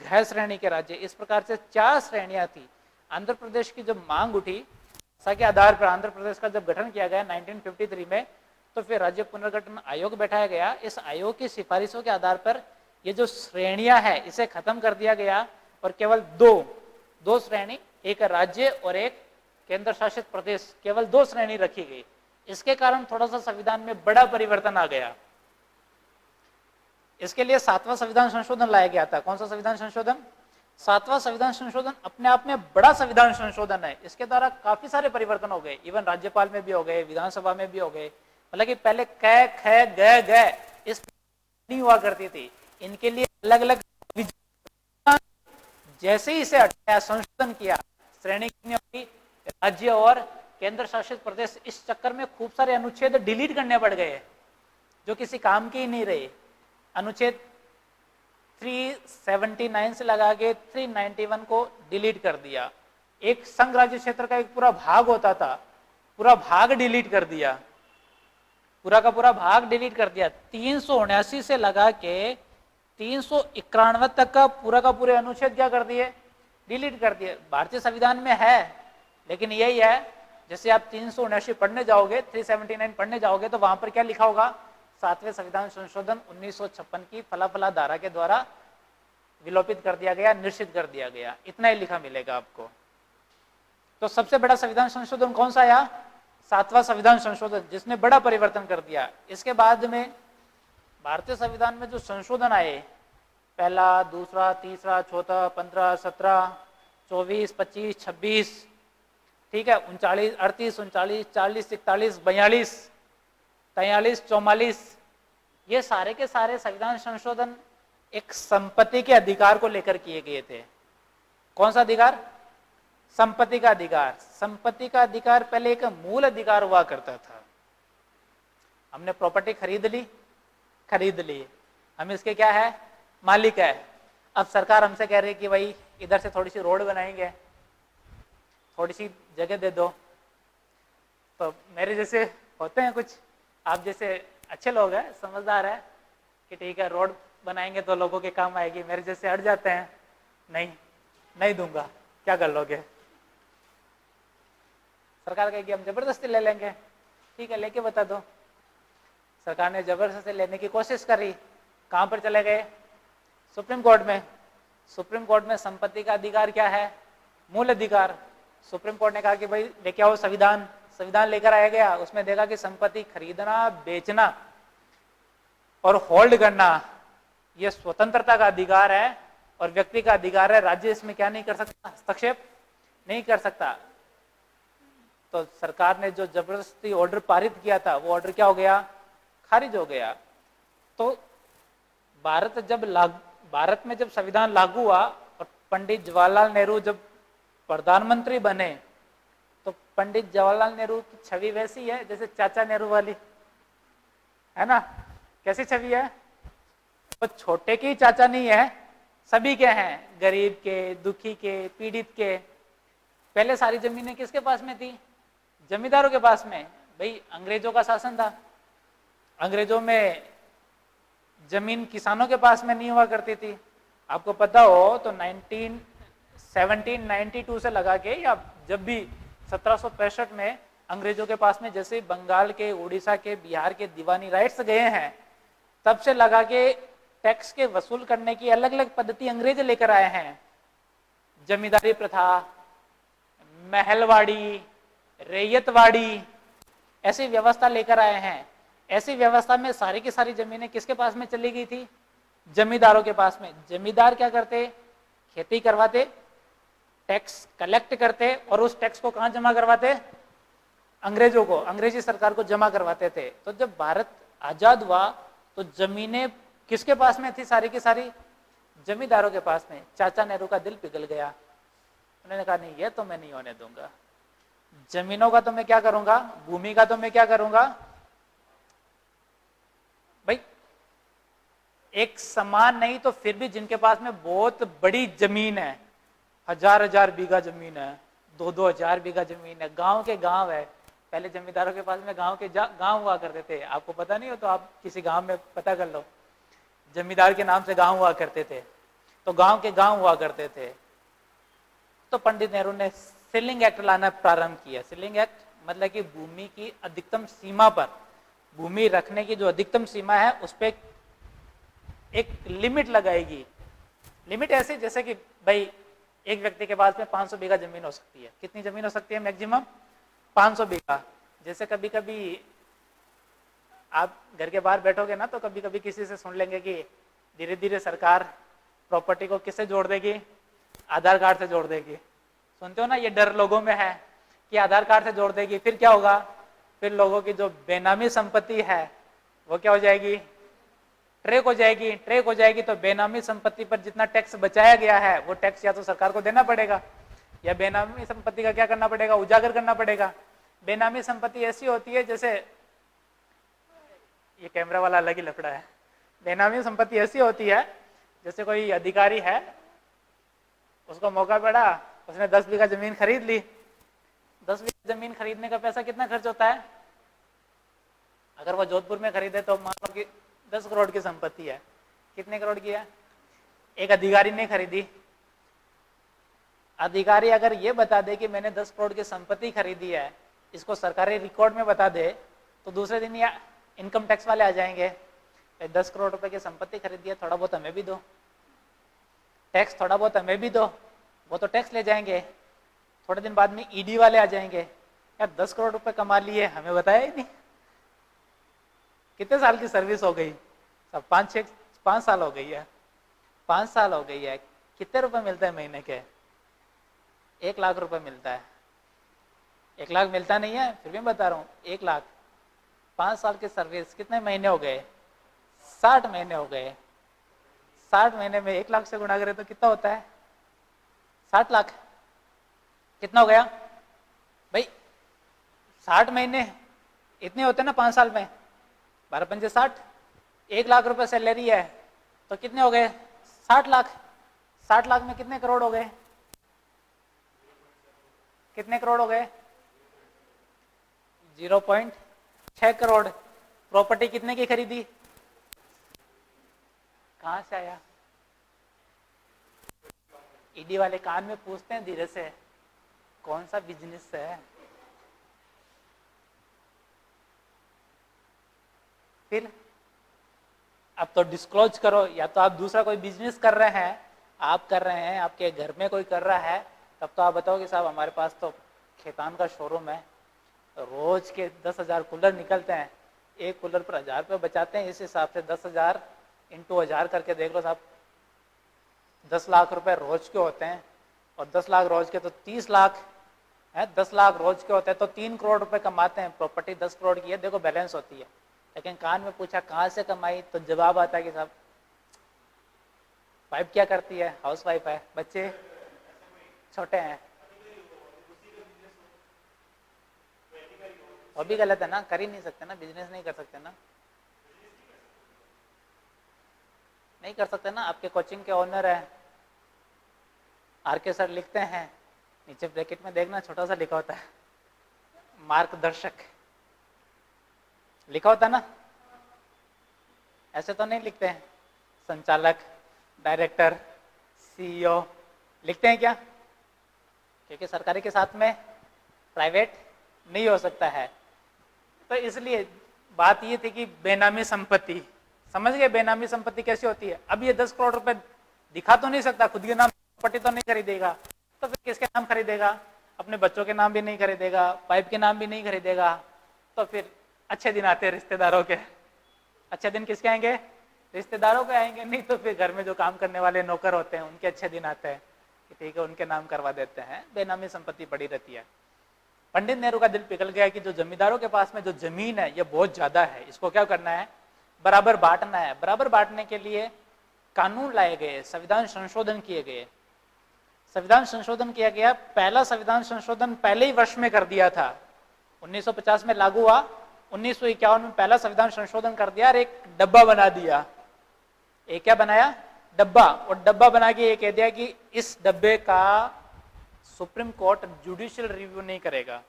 घ श्रेणी के राज्य। इस प्रकार से 4 श्रेणियां थी। आंध्र प्रदेश की जब मांग उठी के आधार पर आंध्र प्रदेश का जब गठन किया गया 1953 में, तो फिर राज्य पुनर्गठन आयोग बैठाया गया। इस आयोग की सिफारिशों के आधार पर ये जो श्रेणियां है इसे खत्म कर दिया गया और केवल दो श्रेणी, एक राज्य और एक केंद्र शासित प्रदेश, केवल 2 श्रेणी रखी गई। इसके कारण थोड़ा सा संविधान में बड़ा परिवर्तन आ गया। इसके लिए 7वां संविधान संशोधन लाया गया था। कौन सा संविधान संशोधन? 7वां संविधान संशोधन अपने आप में बड़ा संविधान संशोधन है। इसके द्वारा काफी सारे परिवर्तन हो गए, इवन राज्यपाल में भी हो गए, विधानसभा में भी हो गए। मतलब कि पहले क ख ग इस नहीं हुआ करती थी, इनके लिए अलग अलग जैसे ही इसे हटाया, संशोधन किया, श्रेणी कितनी होगी? राज्य और केंद्र शासित प्रदेश। इस चक्कर में खूब सारे अनुच्छेद डिलीट करने पड़ गए जो किसी काम के ही नहीं रहे। अनुच्छेद 379 से लगा के 391 को डिलीट कर दिया। एक संघ राज्य क्षेत्र का एक पूरा भाग होता था, पूरा भाग डिलीट कर दिया, पूरा का पूरा भाग डिलीट कर दिया। 379 से लगा के 391 तक का पूरे अनुच्छेद क्या कर दिए? डिलीट कर दिए। भारतीय संविधान में है, लेकिन यही है, जैसे आप 379 पढ़ने जाओगे, 379 पढ़ने जाओगे तो वहां पर क्या लिखा होगा? 7वें संविधान संशोधन 1956 की फलाफला धारा के द्वारा विलोपित कर दिया गया, निश्चित कर दिया गया, इतना ही लिखा मिलेगा आपको। तो सबसे बड़ा संविधान संशोधन कौन सा आया? 7वां संविधान संशोधन, जिसने बड़ा परिवर्तन कर दिया। इसके बाद में भारतीय संविधान में जो संशोधन आए, पहला, दूसरा, तीसरा, चौथा, 15, 17, 24, 25, 26, ठीक है, 39, 38, 39, 40, 41, 42, 43, 44, ये सारे के सारे संविधान संशोधन एक संपत्ति के अधिकार को लेकर किए गए थे। कौन सा अधिकार? संपत्ति का अधिकार। संपत्ति का अधिकार पहले एक मूल अधिकार हुआ करता था। हमने प्रॉपर्टी खरीद ली, हम इसके क्या है? मालिक है। अब सरकार हमसे कह रही है कि भाई इधर से थोड़ी सी रोड बनाएंगे, थोड़ी सी जगह दे दो। तो मेरे जैसे होते हैं कुछ, आप जैसे अच्छे लोग हैं, समझदार है कि ठीक है रोड बनाएंगे तो लोगों के काम आएगी। मेरे जैसे हट जाते हैं, नहीं दूंगा, क्या कर लोगे? सरकार कहेगी हम जबरदस्ती ले लेंगे, ठीक है लेके बता दो। सरकार ने जबरदस्ती लेने की कोशिश करी, कहां पर चले गए? सुप्रीम कोर्ट में। सुप्रीम कोर्ट में संपत्ति का अधिकार क्या है? मूल अधिकार। सुप्रीम कोर्ट ने कहा कि भाई लेके आओ संविधान लेकर आया गया। उसमें देखा कि संपत्ति खरीदना, बेचना और होल्ड करना यह स्वतंत्रता का अधिकार है और व्यक्ति का अधिकार है। राज्य इसमें क्या नहीं कर सकता? हस्तक्षेप नहीं कर सकता। तो सरकार ने जो जबरदस्ती ऑर्डर पारित किया था, वो ऑर्डर क्या हो गया? खारिज हो गया। तो भारत में जब संविधान लागू हुआ और पंडित जवाहरलाल नेहरू जब प्रधानमंत्री बने, तो पंडित जवाहरलाल नेहरू की छवि वैसी है जैसे चाचा नेहरू वाली, है ना? कैसी छवि है? वो छोटे के ही चाचा नहीं है, सभी के हैं, गरीब के, दुखी के, पीड़ित के। पहले सारी जमीनें किसके पास में थी? जमींदारों के पास में। भाई अंग्रेजों का शासन था, अंग्रेजों में जमीन किसानों के पास में नहीं हुआ करती थी। आपको पता हो तो 1792 से लगा के या जब भी 1765 में अंग्रेजों के पास में जैसे बंगाल के, उड़ीसा के, बिहार के दीवानी राइट्स गए हैं, तब से लगा के टैक्स के वसूल करने की अलग अलग पद्धति अंग्रेज लेकर आए हैं। जमींदारी प्रथा, महलवाड़ी, रैयतवाड़ी, ऐसी व्यवस्था लेकर आए हैं। ऐसी व्यवस्था में सारी की सारी जमीनें किसके पास में चली गई थी? जमींदारों के पास में। जमींदार क्या करते? खेती करवाते, टैक्स कलेक्ट करते और उस टैक्स को कहां जमा करवाते? अंग्रेजों को, अंग्रेजी सरकार को जमा करवाते थे। तो जब भारत आजाद हुआ तो जमीनें किसके पास में थी? सारी की सारी जमींदारों के पास में। चाचा नेहरू का दिल पिघल गया, उन्होंने कहा नहीं ये तो मैं नहीं होने दूंगा, जमीनों का तो मैं क्या करूंगा, भूमि का तो मैं क्या करूंगा। भाई एक समान नहीं तो फिर भी जिनके पास में बहुत बड़ी जमीन है, हजार बीघा जमीन है, 2-2 हजार बीघा जमीन है, गांव के गांव है। पहले जमींदारों के पास में गांव के गांव हुआ करते थे। आपको पता नहीं हो तो आप किसी गांव में पता कर लो, जमींदार के नाम से गांव हुआ करते थे। तो गांव के गांव हुआ करते थे। तो पंडित नेहरू ने सीलिंग एक्ट लाना प्रारंभ किया। सीलिंग एक्ट मतलब कि भूमि की अधिकतम सीमा पर भूमि रखने की जो अधिकतम सीमा है उस पर एक लिमिट लगाएगी। लिमिट ऐसे जैसे कि भाई एक व्यक्ति के पास में 500 बीघा जमीन हो सकती है। कितनी जमीन हो सकती है मैक्सिमम? 500 बीघा। जैसे कभी कभी आप घर के बाहर बैठोगे ना तो कभी कभी किसी से सुन लेंगे कि धीरे धीरे सरकार प्रॉपर्टी को किससे जोड़ देगी? आधार कार्ड से जोड़ देगी। सुनते हो ना, ये डर लोगों में है कि आधार कार्ड से जोड़ देगी, फिर क्या होगा? फिर लोगों की जो बेनामी संपत्ति है वो क्या हो जाएगी? ट्रैक हो जाएगी। ट्रैक हो जाएगी तो बेनामी संपत्ति पर जितना टैक्स बचाया गया है वो टैक्स या तो सरकार को देना पड़ेगा या बेनामी संपत्ति का क्या करना पड़ेगा? उजागर करना पड़ेगा। बेनामी संपत्ति ऐसी होती है जैसे, ये कैमरा वाला अलग ही लफड़ा है। बेनामी संपत्ति ऐसी होती है जैसे कोई अधिकारी है, उसको मौका पड़ा, उसने 10 बीघा जमीन खरीद ली। 10 बीघा जमीन खरीदने का पैसा कितना खर्च होता है? अगर वो जोधपुर में खरीदे तो मान लो कि 10 करोड़ की संपत्ति है। कितने करोड़ की है? एक अधिकारी ने खरीदी। अधिकारी अगर ये बता दे कि मैंने 10 करोड़ की संपत्ति खरीदी है, इसको सरकारी रिकॉर्ड में बता दे, तो दूसरे दिन या इनकम टैक्स वाले आ जाएंगे, 10 करोड़ रुपए की संपत्ति खरीदी है, थोड़ा बहुत हमें भी दो, टैक्स थोड़ा बहुत हमें भी दो। वो तो टैक्स ले जाएंगे। थोड़े दिन बाद में ईडी वाले आ जाएंगे, यार 10 करोड़ रुपए कमा लिए, हमें बताया ही नहीं। कितने साल की सर्विस हो गई? सब 5 साल हो गई है। 5 साल हो गई है। कितने रुपए मिलते हैं महीने के? 1 लाख रुपए मिलता है। 1 लाख मिलता नहीं है, फिर भी बता रहा हूँ 1 लाख। 5 साल की सर्विस, कितने महीने हो गए? 60 महीने हो गए। 60 महीने में 1 लाख से गुणा करें तो कितना होता है? 60 लाख। कितना हो गया भाई? 60 महीने इतने होते हैं ना 5 साल में, 12 पंजे 60। 1 लाख रुपए सैलरी है तो कितने हो गए? 60 लाख। 60 लाख में कितने करोड़ हो गए? कितने करोड़ हो गए? 0.6 करोड़। प्रॉपर्टी कितने की खरीदी? कहां से आया? ईडी वाले कान में पूछते हैं धीरे से, कौन सा बिजनेस है? फिर अब तो डिस्क्लोज करो, या तो आप दूसरा कोई बिजनेस कर रहे हैं, आप कर रहे हैं, आपके घर में कोई कर रहा है, तब तो आप बताओ कि साहब हमारे पास तो खेतान का शोरूम है, रोज के 10,000 कूलर निकलते हैं, एक कूलर पर 1000 रुपये बचाते हैं। इस हिसाब से 10,000 इंटू 1000 करके देख लो साहब, 10 लाख रुपए रोज के होते हैं। और 10 लाख रोज के तो 30 लाख है। 10 लाख रोज के होते हैं तो 3 करोड़ रुपए कमाते हैं। प्रॉपर्टी 10 करोड़ की है, देखो बैलेंस होती है। लेकिन कान में पूछा कहाँ से कमाई, तो जवाब आता है कि साहब वाइफ क्या करती है? हाउस वाइफ है, बच्चे छोटे हैं। वो भी गलत है ना, कर ही नहीं सकते ना, बिजनेस नहीं कर सकते ना, नहीं कर सकते ना। आपके कोचिंग के ओनर है आरके सर, लिखते हैं नीचे ब्रैकेट में देखना, छोटा सा लिखा होता है मार्गदर्शक, लिखा होता ना, ऐसे तो नहीं लिखते हैं। संचालक, डायरेक्टर, सीईओ लिखते हैं क्या? क्योंकि सरकारी के साथ में प्राइवेट नहीं हो सकता है। तो इसलिए बात ये थी कि बेनामी संपत्ति, समझ गए बेनामी संपत्ति कैसी होती है? अब ये 10 करोड़ रुपए दिखा तो नहीं सकता, खुद के नाम प्रॉपर्टी तो नहीं खरीदेगा, तो फिर किसके नाम खरीदेगा? अपने बच्चों के नाम भी नहीं खरीदेगा, वाइफ के नाम भी नहीं खरीदेगा। तो फिर अच्छे दिन आते हैं रिश्तेदारों के। अच्छे दिन किसके आएंगे? रिश्तेदारों के आएंगे। नहीं तो फिर घर में जो काम करने वाले नौकर होते हैं उनके अच्छे दिन आते हैं कि ठीक है उनके नाम करवा देते हैं, बेनामी संपत्ति पड़ी रहती है। पंडित नेहरू का दिल पिघल गया कि जो जमींदारों के पास में जो जमीन है ये बहुत ज्यादा है, इसको क्या करना है? बराबर बांटना है। बराबर बांटने के लिए कानून लाए गए, संविधान संशोधन किए गए। संविधान संशोधन किया गया। पहला संविधान संशोधन पहले ही वर्ष में कर दिया था, 1950 में लागू हुआ, 1951 में पहला संविधान संशोधन कर दिया और एक डब्बा बना दिया। एक क्या बनाया? डब्बा। और डब्बा बना के ये कह दिया कि इस डब्बे का सुप्रीम कोर्ट जुडिशियल रिव्यू नहीं करेगा,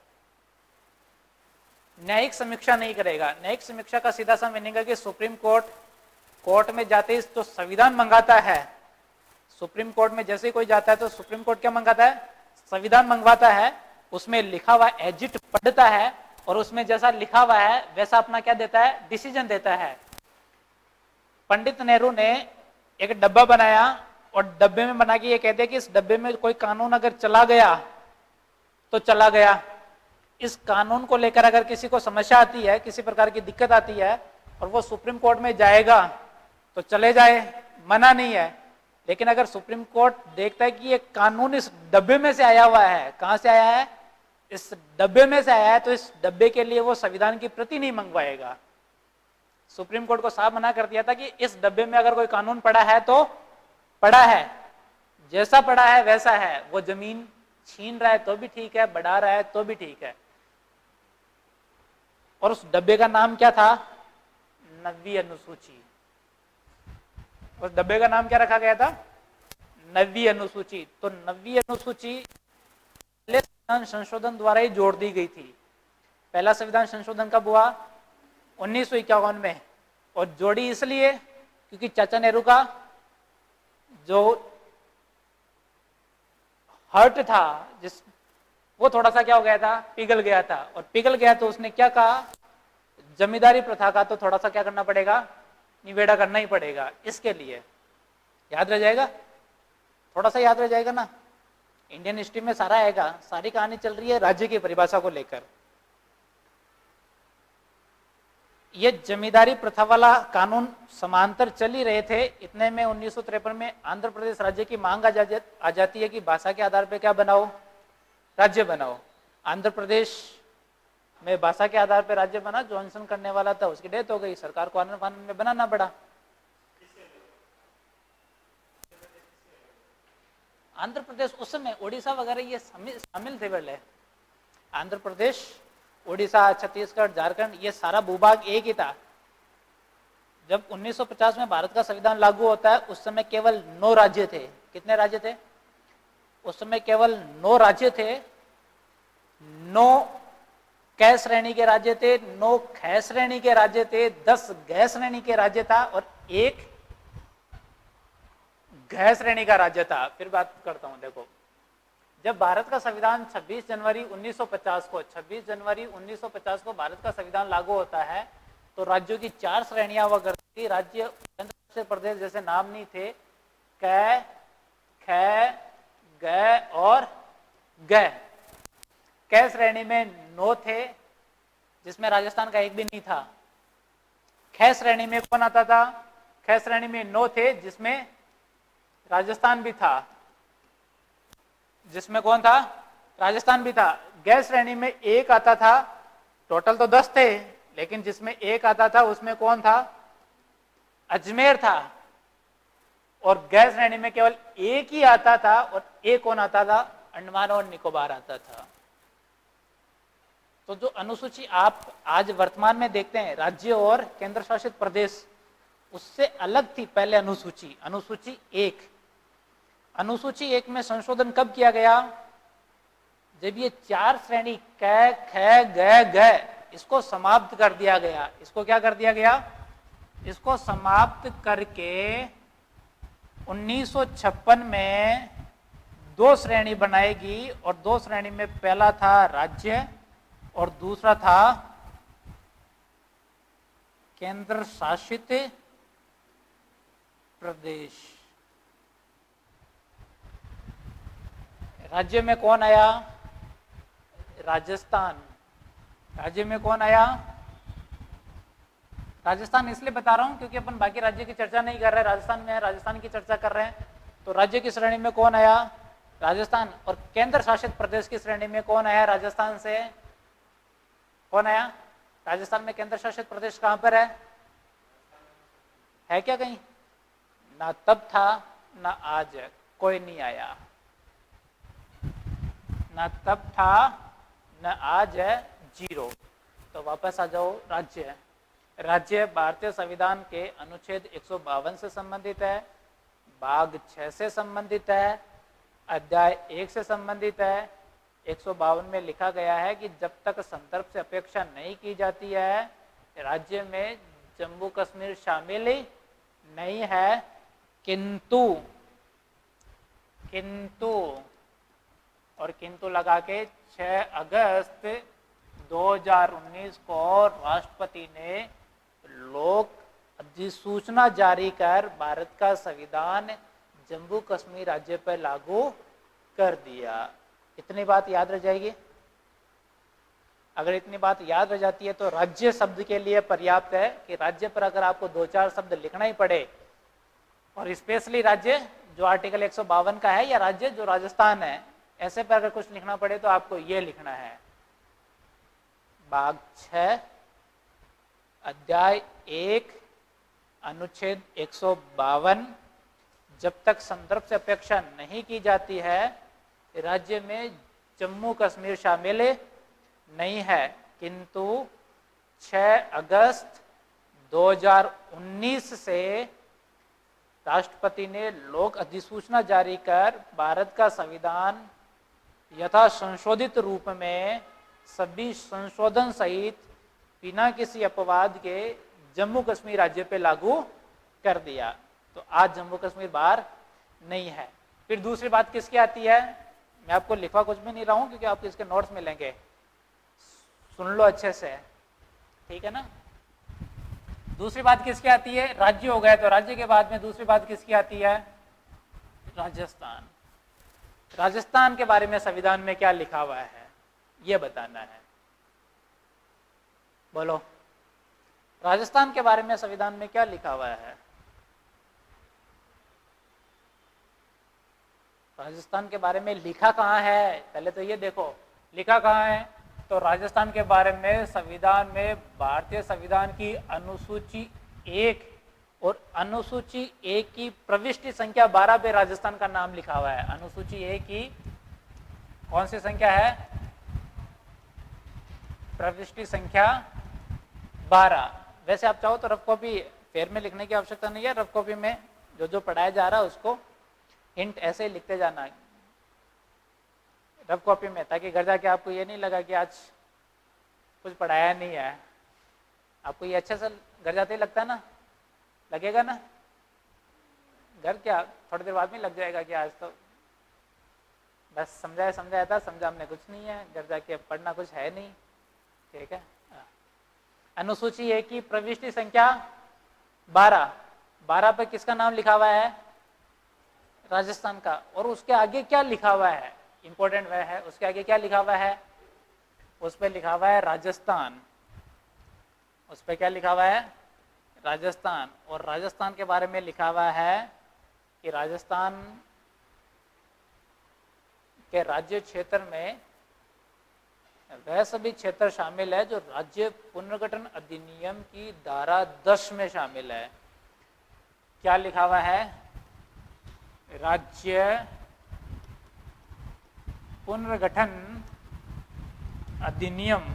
न्यायिक समीक्षा नहीं करेगा। न्यायिक समीक्षा का सीधा सा मीनिंग है कि सुप्रीम कोर्ट में जाते ही तो संविधान मंगाता है। सुप्रीम कोर्ट में जैसे ही कोई जाता है तो सुप्रीम कोर्ट क्या मंगाता है? संविधान मंगवाता है। उसमें लिखा हुआ एजिट पढ़ता है और उसमें जैसा लिखा हुआ है वैसा अपना क्या देता है, डिसीजन देता है। पंडित नेहरू ने एक डब्बा बनाया और डब्बे में बना के ये कहते हैं कि इस डब्बे में कोई कानून अगर चला गया तो चला गया। इस कानून को लेकर अगर किसी को समस्या आती है, किसी प्रकार की दिक्कत आती है और वो सुप्रीम कोर्ट में जाएगा तो चले जाए, मना नहीं है। लेकिन अगर सुप्रीम कोर्ट देखता है कि ये कानून इस डब्बे में से आया हुआ है, कहां से आया है, इस डब्बे में से आया है, तो इस डब्बे के लिए वो संविधान की प्रति नहीं मंगवाएगा। सुप्रीम कोर्ट को साफ मना कर दिया था कि इस डब्बे में अगर कोई कानून पड़ा है तो पड़ा है, जैसा पड़ा है वैसा है। वो जमीन छीन रहा है तो भी ठीक है, बढ़ा रहा है तो भी ठीक है। और उस डब्बे का नाम क्या था, 9वीं अनुसूची। उस डब्बे का नाम क्या रखा गया था, 9वीं अनुसूची। तो 9वीं अनुसूची पहले संविधान संशोधन द्वारा ही जोड़ दी गई थी। पहला संविधान संशोधन कब हुआ, 1951 में। और जोड़ी इसलिए क्योंकि चाचा नेहरू का जो हर्ट था, जिस वो थोड़ा सा क्या हो गया था, पिघल गया था। और पिघल गया तो उसने क्या कहा, जमींदारी प्रथा का तो थोड़ा सा क्या करना पड़ेगा, निवेड़ा करना ही पड़ेगा। इसके लिए याद रह जाएगा, थोड़ा सा याद रह जाएगा ना। इंडियन हिस्ट्री में सारा आएगा, सारी कहानी चल रही है राज्य की परिभाषा को लेकर। ये जमींदारी प्रथा वाला कानून समांतर चल ही रहे थे। इतने में 1953 में आंध्र प्रदेश राज्य की मांग आ जाती है कि भाषा के आधार पर क्या बनाओ, राज्य बनाओ। आंध्र प्रदेश में भाषा के आधार पर राज्य बना। जॉनसन करने वाला था, उसकी डेथ हो गई, सरकार को आनंद फानंद में बनाना पड़ा। आंध्र प्रदेश उस समय उड़ीसा वगैरह ये शामिल थे पहले। आंध्र प्रदेश, उड़ीसा, छत्तीसगढ़, झारखंड, ये सारा भूभाग एक ही था। जब 1950 में भारत का संविधान लागू होता है उस समय केवल 9 राज्य थे। कितने राज्य थे उस समय, केवल 9 राज्य थे। 9 कै श्रेणी के राज्य थे, 9 ख श्रेणी के राज्य थे, 10 ग श्रेणी के राज्य था और 1 घ श्रेणी का राज्य था। फिर बात करता हूं, देखो जब भारत का संविधान 26 जनवरी 1950 को भारत का संविधान लागू होता है तो राज्यों की 4 श्रेणियां हुआ करती थी। राज्य, केंद्र शासित प्रदेश जैसे नाम नहीं थे। क, ख, ग और ग। क श्रेणी में 9 थे जिसमें राजस्थान का एक भी नहीं था। ख श्रेणी में कौन आता था, ख श्रेणी में 9 थे जिसमें राजस्थान भी था। जिसमें कौन था, राजस्थान भी था। ग श्रेणी में 1 आता था, टोटल तो 10 थे लेकिन जिसमें 1 आता था उसमें कौन था, अजमेर था। और ग श्रेणी में केवल 1 ही आता था और 1 कौन आता था, अंडमान और निकोबार आता था। तो जो अनुसूची आप आज वर्तमान में देखते हैं राज्य और केंद्र शासित प्रदेश, उससे अलग थी पहले अनुसूची। अनुसूची 1, अनुसूची 1 में संशोधन कब किया गया, जब ये 4 श्रेणी क, ख, ग, इसको समाप्त कर दिया गया। इसको क्या कर दिया गया, इसको समाप्त करके 1956 में 2 श्रेणी बनाएगी। और 2 श्रेणी में पहला था राज्य और दूसरा था केंद्र शासित प्रदेश। राज्य में कौन आया, राजस्थान। राज्य में कौन आया, राजस्थान। इसलिए बता रहा हूं क्योंकि अपन बाकी राज्य की चर्चा नहीं कर रहे, राजस्थान में है, राजस्थान की चर्चा कर रहे हैं। तो राज्य की श्रेणी में कौन आया, राजस्थान। और केंद्र शासित प्रदेश की श्रेणी में कौन आया, राजस्थान से कौन आया, राजस्थान में केंद्र शासित प्रदेश कहां पर है क्या कहीं, ना तब था ना आज है, कोई नहीं आया। ना तब था ना आज है, 0। तो वापस आ जाओ, राज्य। राज्य भारतीय संविधान के अनुच्छेद 152 से संबंधित है, भाग 6 से संबंधित है, अध्याय 1 से संबंधित है। 152 में लिखा गया है कि जब तक संदर्भ से अपेक्षा नहीं की जाती है राज्य में जम्मू कश्मीर शामिल नहीं है, किंतु और किंतु लगा के 6 अगस्त 2019 को राष्ट्रपति ने लोक अधिसूचना जारी कर भारत का संविधान जम्मू कश्मीर राज्य पर लागू कर दिया। इतनी बात याद रह जाएगी। अगर इतनी बात याद रह जाती है तो राज्य शब्द के लिए पर्याप्त है कि राज्य पर अगर आपको 2-4 शब्द लिखना ही पड़े, और स्पेशली राज्य जो आर्टिकल 152 का है या राज्य जो राजस्थान है, ऐसे पर अगर कुछ लिखना पड़े तो आपको ये लिखना है। भाग 6 अध्याय 1 अनुच्छेद 152, जब तक संदर्भ से अपेक्षा नहीं की जाती है राज्य में जम्मू कश्मीर शामिल नहीं है, किंतु 6 अगस्त 2019 से राष्ट्रपति ने लोक अधिसूचना जारी कर भारत का संविधान यथा संशोधित रूप में सभी संशोधन सहित बिना किसी अपवाद के जम्मू कश्मीर राज्य पे लागू कर दिया। तो आज जम्मू कश्मीर बाहर नहीं है। फिर दूसरी बात किसकी आती है? मैं आपको लिखवा कुछ भी नहीं रहा हूं क्योंकि आपको इसके नोट्स मिलेंगे, सुन लो अच्छे से, ठीक है ना। दूसरी बात किसकी आती है? राज्य हो गए, तो राज्य के बाद में दूसरी बात किसकी आती है? राजस्थान। राजस्थान के बारे में संविधान में क्या लिखा हुआ है ये बताना है। बोलो, राजस्थान के बारे में संविधान में क्या लिखा हुआ है? राजस्थान के बारे में लिखा कहाँ है? पहले तो ये देखो लिखा कहाँ है। तो राजस्थान के बारे में संविधान में भारतीय संविधान की अनुसूची 1 और अनुसूची 1 की प्रविष्टि संख्या 12 पे राजस्थान का नाम लिखा हुआ है। अनुसूची 1 की कौन सी संख्या है? प्रविष्टि संख्या 12। वैसे आप चाहो तो रफ कॉपी फेर में लिखने की आवश्यकता नहीं है, रफ कॉपी में जो जो पढ़ाया जा रहा है उसको हिंट ऐसे ही लिखते जाना रफ कॉपी में, ताकि घर जाके आपको ये नहीं लगा कि आज कुछ पढ़ाया नहीं है। आपको ये अच्छे से घर जाते ही लगता है ना, लगेगा ना? घर क्या थोड़ी देर बाद में लग जाएगा कि आज तो बस समझाया था, समझा हमने कुछ नहीं है, घर जाके पढ़ना कुछ है नहीं, ठीक है। अनुसूची 1 की प्रविष्टि संख्या 12 पे किसका नाम लिखा हुआ है? राजस्थान का। और उसके आगे क्या लिखा हुआ है? इंपॉर्टेंट वह है, उसके आगे क्या लिखा हुआ है? उस पर लिखा हुआ है राजस्थान। उस पर क्या लिखा हुआ है? राजस्थान। और राजस्थान के बारे में लिखा हुआ है कि राजस्थान के राज्य क्षेत्र में वह सभी क्षेत्र शामिल है जो राज्य पुनर्गठन अधिनियम की धारा 10 में शामिल है। क्या लिखा हुआ है? राज्य पुनर्गठन अधिनियम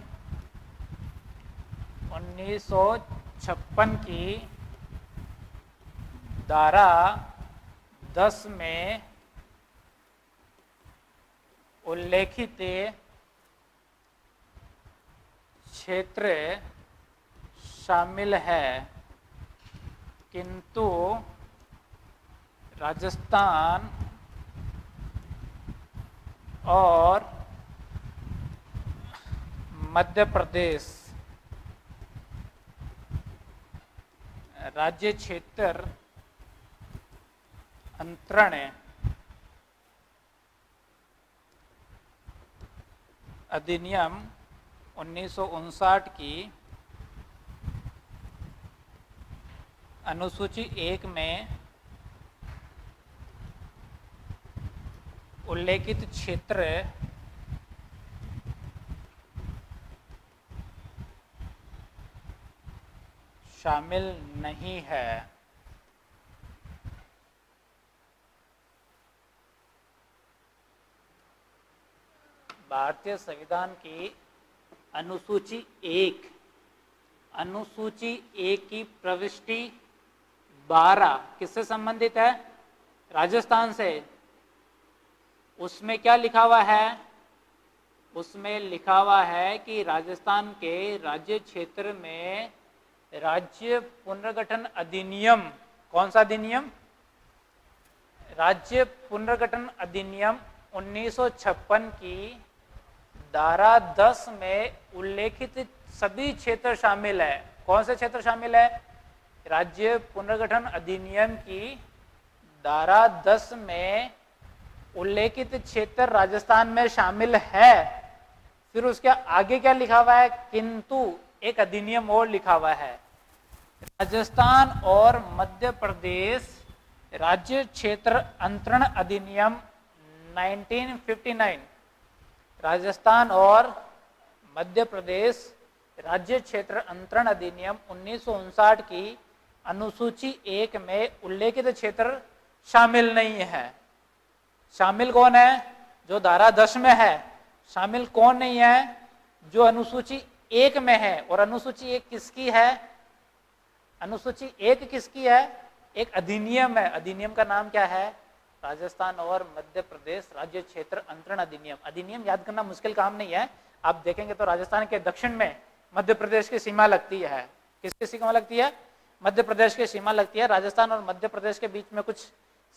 1956 की धारा 10 में उल्लेखित क्षेत्र शामिल है, किंतु राजस्थान और मध्य प्रदेश राज्य क्षेत्र अंतरण अधिनियम 1959 की अनुसूची 1 में उल्लेखित क्षेत्र शामिल नहीं है। भारतीय संविधान की अनुसूची 1 की प्रविष्टि 12 किससे संबंधित है? राजस्थान से। उसमें क्या लिखा हुआ है? उसमें लिखा हुआ है कि राजस्थान के राज्य क्षेत्र में राज्य पुनर्गठन अधिनियम, कौन सा अधिनियम? राज्य पुनर्गठन अधिनियम 1956 की धारा 10 में उल्लेखित सभी क्षेत्र शामिल है। कौन से क्षेत्र शामिल है? राज्य पुनर्गठन अधिनियम की धारा 10 में उल्लेखित क्षेत्र राजस्थान में शामिल है। फिर उसके आगे क्या लिखा हुआ है? किंतु एक अधिनियम और लिखा हुआ है, राजस्थान और मध्य प्रदेश राज्य क्षेत्र अंतरण अधिनियम 1959। राजस्थान और मध्य प्रदेश राज्य क्षेत्र अंतरण अधिनियम 1959 की अनुसूची 1 में उल्लेखित क्षेत्र शामिल नहीं है। शामिल कौन है? जो धारा 10 में है। शामिल कौन नहीं है? जो अनुसूची 1 में है। और अनुसूची 1 किसकी है? अनुसूची 1 किसकी है? एक अधिनियम है। अधिनियम का नाम क्या है? राजस्थान और मध्य प्रदेश राज्य क्षेत्र अंतरण अधिनियम। अधिनियम याद करना मुश्किल काम नहीं है। आप देखेंगे तो राजस्थान के दक्षिण में मध्य प्रदेश की सीमा लगती है। किसकी सीमा लगती है? मध्य प्रदेश की सीमा लगती है। राजस्थान और मध्य प्रदेश के बीच में कुछ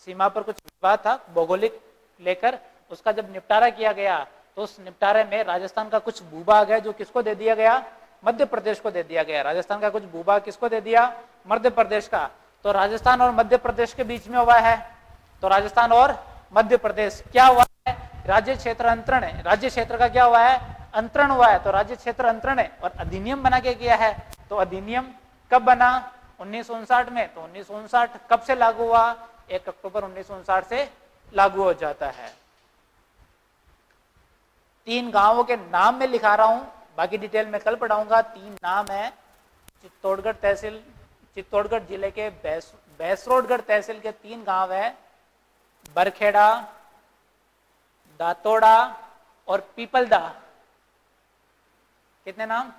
सीमा पर कुछ विवाद था भौगोलिक लेकर, उसका जब निपटारा किया गया तो उस निपटारे में राजस्थान का कुछ भूभाग है जो किसको दे दिया गया? मध्य प्रदेश को दे दिया गया। राजस्थान का कुछ भूभाग किसको दे दिया? मध्य प्रदेश का। तो राजस्थान और मध्य प्रदेश के बीच में हुआ है। तो राजस्थान और मध्य प्रदेश क्या हुआ है? राज्य क्षेत्र अंतरण है। राज्य क्षेत्र का क्या हुआ है? अंतरण हुआ है। तो राज्य क्षेत्र अंतरण है और अधिनियम बना के किया है। तो अधिनियम कब बना? 1959 में। तो 1959 कब से लागू हुआ? 1 अक्टूबर 1959 से लागू हो जाता है। 3 गांवों के नाम में लिखा रहा हूं, बाकी डिटेल में कल पढ़ाऊंगा। 3 नाम है। चित्तौड़गढ़ तहसील, चित्तौड़गढ़ जिले के बैसरोडगढ़ तहसील के 3 गांव है, बरखेड़ा, दातोड़ा और पीपलदा। कितने नाम?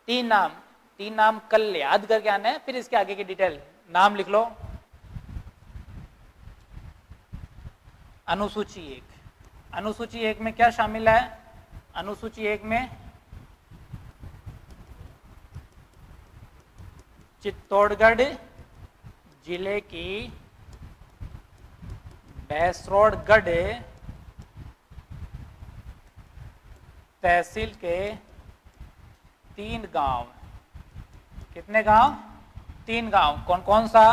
3 नाम। 3 नाम कल याद करके आना है, फिर इसके आगे की डिटेल। नाम लिख लो। अनुसूची 1। अनुसूची 1 में क्या शामिल है? अनुसूची 1 में चित्तौड़गढ़ जिले की बैसरोडगढ़ तहसील के 3 गांव। कितने गांव? 3 गांव। कौन कौन सा?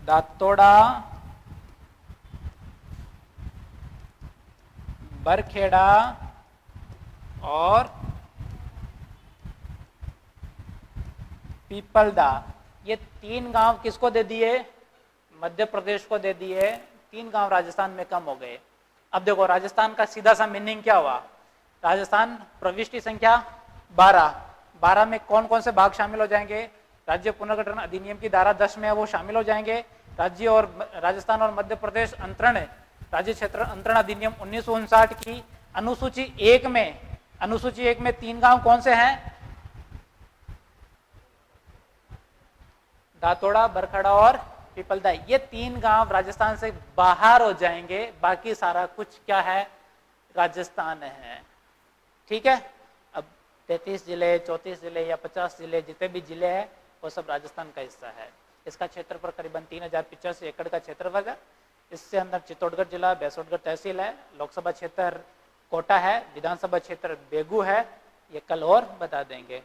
दातोड़ा, बरखेड़ा और पीपलदा। ये 3 गांव किसको दे दिए? मध्य प्रदेश को दे दिए। 3 गांव राजस्थान में कम हो गए। अब देखो राजस्थान का सीधा सा मीनिंग क्या हुआ? राजस्थान प्रविष्टि संख्या 12। 12 में कौन कौन से भाग शामिल हो जाएंगे? राज्य पुनर्गठन अधिनियम की धारा 10 में वो शामिल हो जाएंगे। राज्य और राजस्थान और मध्य प्रदेश अंतरण राज्य क्षेत्र अंतरण अधिनियम 1959 की अनुसूची 1 में, अनुसूची 1 में 3 गांव कौन से हैं? दातोड़ा, बरखड़ा और पीपलदा। ये 3 गांव राजस्थान से बाहर हो जाएंगे। बाकी सारा कुछ क्या है? राजस्थान है। ठीक है। अब 33 जिले, 34 जिले या 50 जिले, जितने भी जिले हैं वो सब राजस्थान का हिस्सा है। इसका क्षेत्रफल करीबन 3085 एकड़ का क्षेत्रफल है। इससे अंदर चित्तौड़गढ़ जिला, बैसरोडगढ़ तहसील है, लोकसभा क्षेत्र कोटा है, विधानसभा क्षेत्र बेगू है। ये कल और बता देंगे।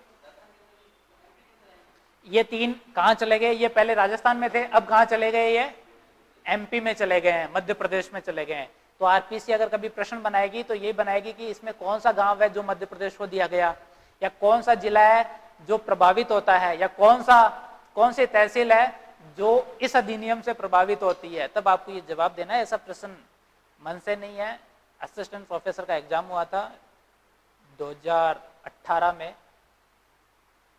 ये 3 कहां चले गए? ये पहले राजस्थान में थे, अब कहां चले गए? ये एमपी में चले गए हैं, मध्य प्रदेश में चले गए हैं। तो आरपीसी अगर कभी प्रश्न बनाएगी तो ये बनाएगी कि इसमें कौन सा गांव है जो मध्य प्रदेश को दिया गया, या कौन सा जिला है जो प्रभावित होता है, या कौन सी तहसील है जो इस अधिनियम से प्रभावित होती है। तब आपको ये जवाब देना है। ऐसा प्रश्न मन से नहीं है। असिस्टेंट प्रोफेसर का एग्जाम हुआ था 2018 में,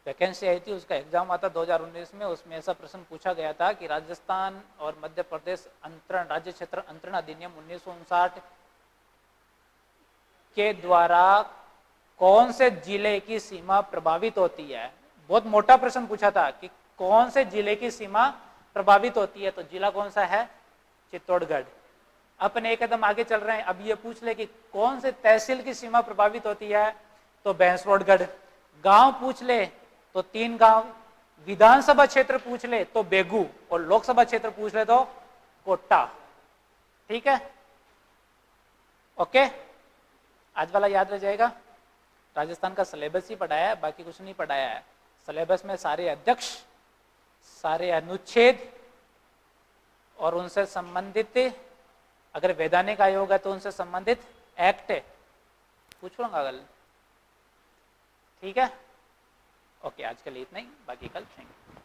वैकेंसी आई थी, उसका एग्जाम हुआ था 2019 में। उसमें ऐसा प्रश्न पूछा गया था कि राजस्थान और मध्य प्रदेश अंतरण राज्य क्षेत्र अंतरण अधिनियम 1959 के द्वारा कौन से जिले की सीमा प्रभावित होती है। बहुत मोटा प्रश्न पूछा था कि कौन से जिले की सीमा प्रभावित होती है। तो जिला कौन सा है? चित्तौड़गढ़। अपने एक कदम आगे चल रहे हैं। अब ये पूछ ले कि कौन से तहसील की सीमा प्रभावित होती है, तो बैसरोडगढ़। गांव पूछ ले तो 3 गांव, विधानसभा क्षेत्र पूछ ले तो बेगू, और लोकसभा क्षेत्र पूछ ले तो कोटा। ठीक है, ओके। आज वाला याद रह जाएगा। राजस्थान का सिलेबस ही पढ़ाया है, बाकी कुछ नहीं पढ़ाया है। सिलेबस में सारे अध्यक्ष, सारे अनुच्छेद और उनसे संबंधित, अगर वैधानिक आयोग है तो उनसे संबंधित एक्ट है, पूछ लूंगा कल। ठीक है, ओके, आज के लिए इतना ही, बाकी कल थैंक यू।